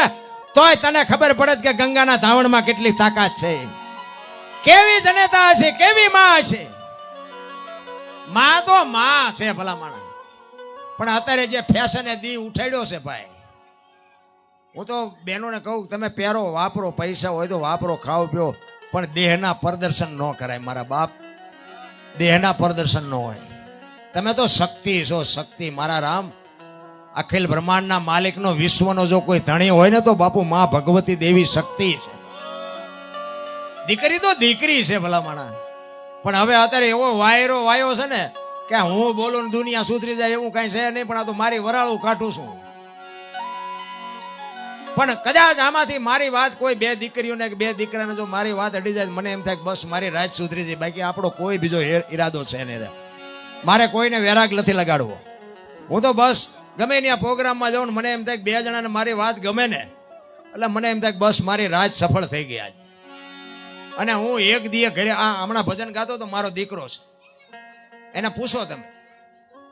તોય તને ખબર પડત કે ગંગાના ધાવણમાં કેટલી તાકાત છે, કેવી જનેતા છે, કેવી માં છે. માં તો માં છે ભલા માણસ, પણ અત્યારે જે ફેશને દી ઉઠાડ્યો છે ભાઈ. હું તો બહેનોને કહું તમે પહેરો વાપરો, પૈસા હોય તો વાપરો, ખાઓ પીઓ, પણ દેહના પ્રદર્શન ન કરાય મારા બાપ. દેહના પ્રદર્શન ન હોય. તમે તો શક્તિ છો, શક્તિ મારા રામ. અખિલ બ્રહ્માંડના માલિકનો, વિશ્વનો જો કોઈ ધણી હોય ને તો બાપુ માં ભગવતી દેવી શક્તિ છે. દીકરી તો દીકરી છે ભલા માણા. પણ હવે અત્યારે એવો વાયરો વાયો છે ને કે હું બોલું ને દુનિયા સુધરી જાય એવું કઈ છે નહીં. પણ આ તો મારી વરાળું કાઢું છું. પણ કદાચ આમાંથી મારી વાત કોઈ બે દીકરીઓને કે બે દીકરાને જો મારી વાત અડી જાય, મને એમ થાય કે બસ મારી રાત સુધરી જાય. બાકી આપણો કોઈ બીજો ઈરાદો છે નહીં. મારે કોઈને વેરાગ નથી લગાડવો. હું તો બસ ગમે ત્યાં પ્રોગ્રામમાં જાઉં ને મને એમ થાય કે બે જણાને મારી વાત ગમે ને એટલે મને એમ થાય કે બસ મારી રાત સફળ થઈ ગઈ આજ. અને હું એક દીએ ઘરે હમણાં ભજન ગાતો તો મારો દીકરો છે, એને પૂછો તમે.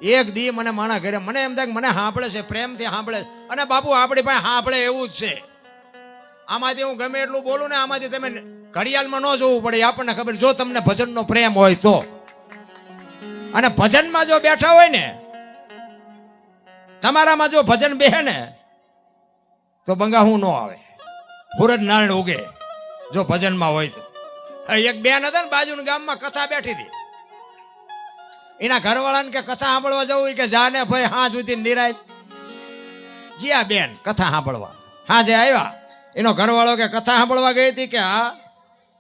એક દી મને માણા ઘરે મને એમ થાય કે મને સાંભળે છે, પ્રેમથી સાંભળે. અને બાપુ આપણી પાસે સાંભળે એવું જ છે. આમાંથી હું ગમે એટલું બોલું ને આમાંથી તમે ઘડિયાળમાં ન જોવું પડે. આપણને ખબર, જો તમને ભજનનો પ્રેમ હોય તો. અને ભજનમાં જો બેઠા હોય ને, તમારામાં જો ભજન બેહે ને તો બંગાહું ન આવે, સૂરજ નારાયણ ઉગે જો ભજનમાં હોય તો. એક બેન હતા ને બાજુના ગામમાં, કથા બેઠી હતી. એના ઘરવાળાને કે કથા સાંભળવા જવું, કે જાને ભાઈ હા સુધી નિરાય. જીયા બેન કથા સાંભળવા હાજે આવ્યા. એનો ઘરવાળો કે કથા સાંભળવા ગઈ હતી? કે હા.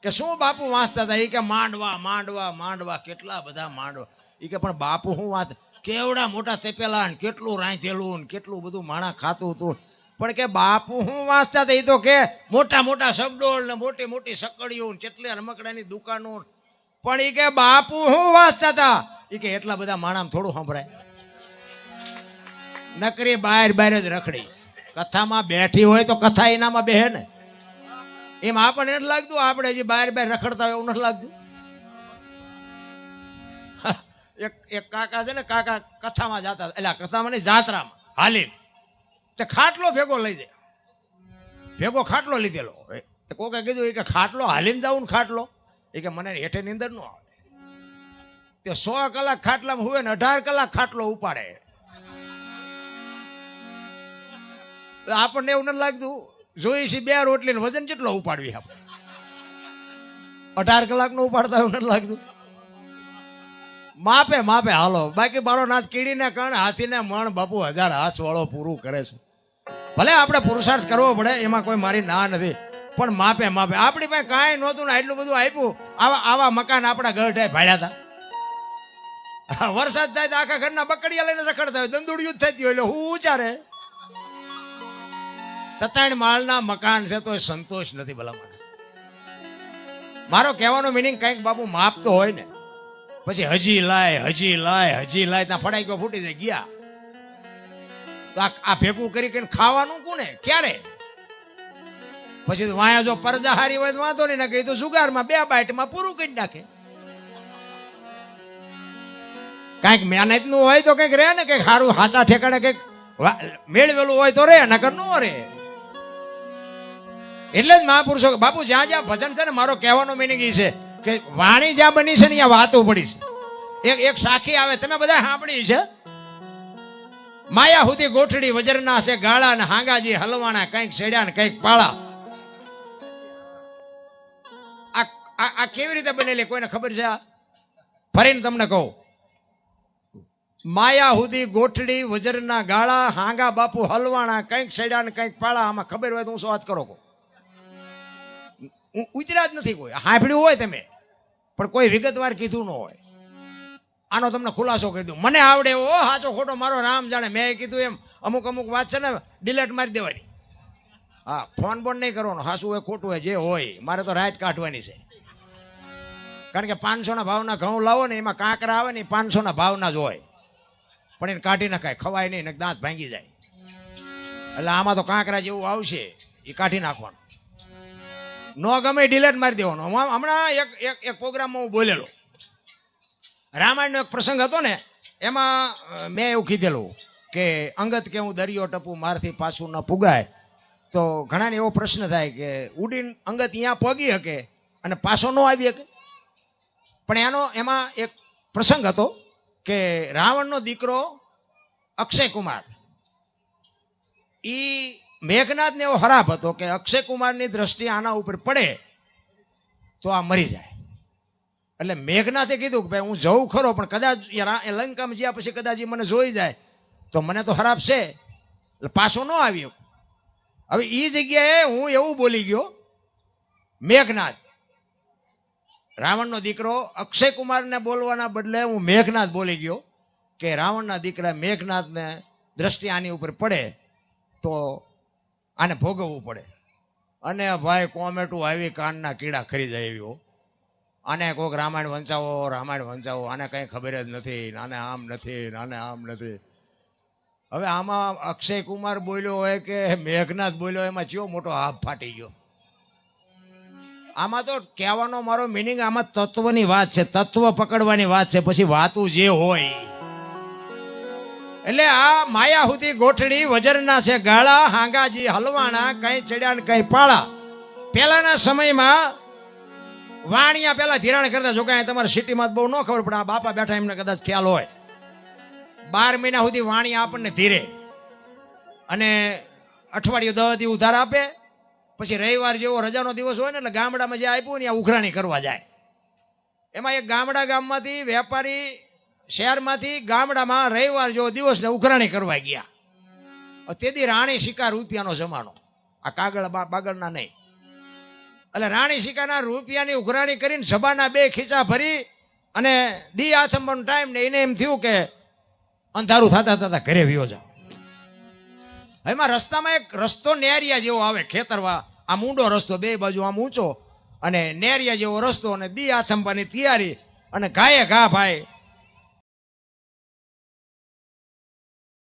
કે શું બાપુ વાંચતા હતા? એ કે માંડવા માંડવા માંડવા, કેટલા બધા માંડવા. એ કે પણ બાપુ શું વાત, કેવડા મોટા સેપેલા ને કેટલું રાંધેલું ને કેટલું બધું માણા ખાતું હતું. પણ કે બાપુ શું વાંચતા હતા? એ તો કે મોટા મોટા સગડોળ ને મોટી મોટી સકડીઓ ને કેટલી રમકડાની દુકાનો. પણ એ કે બાપુ શું વાંચતા હતા? એ કે એટલા બધા માણામાં થોડું સંભળાય. નકરી બહાર બહાર જ રખડી. કથામાં બેઠી હોય તો કથા એનામાં બેહે ને. એમ આપણને નથી લાગતું આપણે જે બહાર બહાર રખડતા હોય એવું નથી લાગતું. એક કાકા છે ને, કાકા કથામાં જતા, એટલે કથામાં નહીં, જાત્રામાં હાલી તે ખાટલો ભેગો લઈ જાય, ભેગો ખાટલો લીધેલો. કોકે કીધું કે ખાટલો હાલીને જવું ને, ખાટલો એ કે મને હેઠે ની અંદર ન આવે. તે 100 કલાક ખાટલામાં હુએ ને 18 કલાક ખાટલો ઉપાડે. આપણને એવું નથી લાગતું જોઈ છે 2 રોટલી ને વજન કેટલો ઉપાડવી આપણે? 18 કલાક નું ઉપાડતા એવું નથી લાગતું? માપે માપે હાલો. બાકી મારો નાથ કીડીને કણ હાથીને મણ બાપુ 1000 હાથ વાળો પૂરું કરે છે. ભલે આપણે પુરુષાર્થ કરવો પડે, એમાં કોઈ મારી ના નથી, પણ માપે માપે. આપણી પાસે કાંઈ નહોતું ને એટલું બધું આપ્યું. આવા મકાન આપણા ગઢે ભાડ્યા હતા. વરસાદ થાય તો આખા ઘરના બકડિયા લઈને રખડતા હોય, દંદુડિયું થતી હોય, એટલે હું ઉચારે 3 માળના મકાન છે તો સંતોષ નથી. ભલામણ મારો કહેવાનો મિનિંગ કંઈક બાપુ માપ તો હોય ને. પછી હજી લાય ત્યાં ફડાઈ ગયો, ફૂટી જાય ગયા. તો આ ભેગું કરી ખાવાનું કોને ક્યારે? પછી વાયા જો પરજા હારી હોય તો વાંધો નહીં, ના કહી તો જુગારમાં 2 બાઈટમાં પૂરું કરી નાખે. કઈક મહેનત નું હોય તો કઈક રે ને, કઈક સારું હાચા ઠેકાણે કઈક મેળવેલું હોય તો રે, નકર ન રે. એટલે જ મહાપુરુષો બાપુ જ્યાં જ્યાં ભજન છે ને, મારો કહેવાનો મિનિંગ એ છે કે વાણી જ્યાં બની છે ને ત્યાં વાતો પડી છે. એક સાખી આવે, તમે બધા સાંભળી છે. માયા હુધી ગોઠડી વજરના છે ગાળા ને હાંગાજી હલવાણા, કઈક છેડ્યા ને કઈક પાળા. આ કેવી રીતે બનેલી કોઈને ખબર છે? ફરીને તમને કહું, માયા હુધી ગોઠડી વજરના ગાળા, હાંગા બાપુ હલવાણા, કઈક છેડ્યા ને કઈક પાળા. આમાં ખબર હોય તો હું શું વાત કરો? ઉતર્યા જ નથી કોઈ. હાંભળ્યું હોય તમે, પણ કોઈ વિગતવાર કીધું ન હોય. આનો તમને ખુલાસો કહી દઉં, મને આવડે એવો. સાચો ખોટો મારો રામ જાણે. મેં કીધું એમ અમુક વાત છે ને ડિલેટ મારી દેવાની. હા, ફોન બોન નહીં કરવાનો. હાસું હોય ખોટું હોય જે હોય, મારે તો રાત કાઢવાની છે. કારણ કે 500 ભાવના ઘઉં લાવો ને, એમાં કાંકરા આવે ને 500 ભાવના જ હોય, પણ એને કાઢી નખાય, ખવાય નહીં, દાંત ભાંગી જાય. એટલે આમાં તો કાંકરા જેવું આવશે, એ કાઢી નાખવાનું. નો ગમે ડિલેટ મારી દેવાનો. હમણાં એક પ્રોગ્રામમાં હું બોલેલો, રામાયણનો એક પ્રસંગ હતો ને, એમાં મેં એવું કીધેલું કે અંગત કે હું દરિયો ટપું, મારથી પાછું ન પુગાય. તો ઘણાને એવો પ્રશ્ન થાય કે ઉડીને અંગત અહીંયા પગી શકે અને પાછો ન આવી શકે. પણ એમાં એક પ્રસંગ હતો કે રાવણનો દીકરો અક્ષય કુમાર, ઈ મેઘનાથને એવો હરાબ હતો કે અક્ષય કુમારની દ્રષ્ટિ આના ઉપર પડે તો આ મરી જાય. એટલે મેઘનાથે કીધું કે ભાઈ હું જઉં ખરો, પણ કદાચ લંકામાં જ્યાં પછી કદાચ મને જોઈ જાય તો મને તો ખરાબ છે, એટલે પાછો ન આવ્યો. હવે એ જગ્યાએ હું એવું બોલી ગયો, મેઘનાથ, રાવણનો દીકરો અક્ષય કુમારને બોલવાના બદલે હું મેઘનાથ બોલી ગયો કે રાવણના દીકરા મેઘનાથને દ્રષ્ટિ આની ઉપર પડે તો આને ભોગવવું પડે. અને ભાઈ કોમેટું આવી કાનના કીડા ખરી જાય એવી. આને કોઈક રામાયણ વંચાવો, આને કંઈ ખબર જ નથી, આને આમ નથી, આને આમ નથી. હવે આમાં અક્ષય કુમાર બોલ્યો હોય કે મેઘનાથ બોલ્યો, એમાં ચેવો મોટો હાફ ફાટી ગયો. આમાં તો કહેવાનો મારો મિનિંગ, આમાં તત્વની વાત છે, તત્વ પકડવાની વાત છે, પછી વાતું જે હોય. એટલે આ માયા હુધી ગોઠડી વજરના છે ગાળા, હાંગાજી હલવાણા, કઈ ચડ્યા ને કઈ પાળા. પહેલાના સમયમાં વાણિયા પેલા ધિરાણ કરતા. જો કાંઈ તમારે સિટીમાં બહુ ન ખબર પડે, આ બાપા બેઠા એમને કદાચ ખ્યાલ હોય. 12 મહિના સુધી વાણિયા આપણને ધીરે, અને અઠવાડિયું 10 દી ઉધાર આપે. પછી રવિવાર જેવો રજાનો દિવસ હોય ને, એટલે ગામડામાં જે આપ્યું ને ત્યાં ઉઘરાણી કરવા જાય. એમાં એક ગામમાંથી વેપારી શહેરમાંથી ગામડામાં રવિવાર જેવો દિવસ ને ઉઘરાણી કરવા ગયા. તેથી રાણી શિકાર રૂપિયાનો જમાનો, આ કાગળ બાગળના નહીં. એટલે રાણી શિકારના રૂપિયાની ઉઘરાણી કરીને સભાના 2 ખીચા ભરી અને દી આથમવાનો ટાઈમ ને એને એમ થયું કે અંધારું થતા ઘરે વ્યો જાવ. એમાં રસ્તામાં એક રસ્તો નેરિયા જેવો આવે, ખેતરવા, આમ ઊંડો રસ્તો, 2 બાજુ આમ ઊંચો, અને નેરિયા જેવો રસ્તો, અને દી આથમવાની તૈયારી, અને ઘાએ ઘા ભાઈ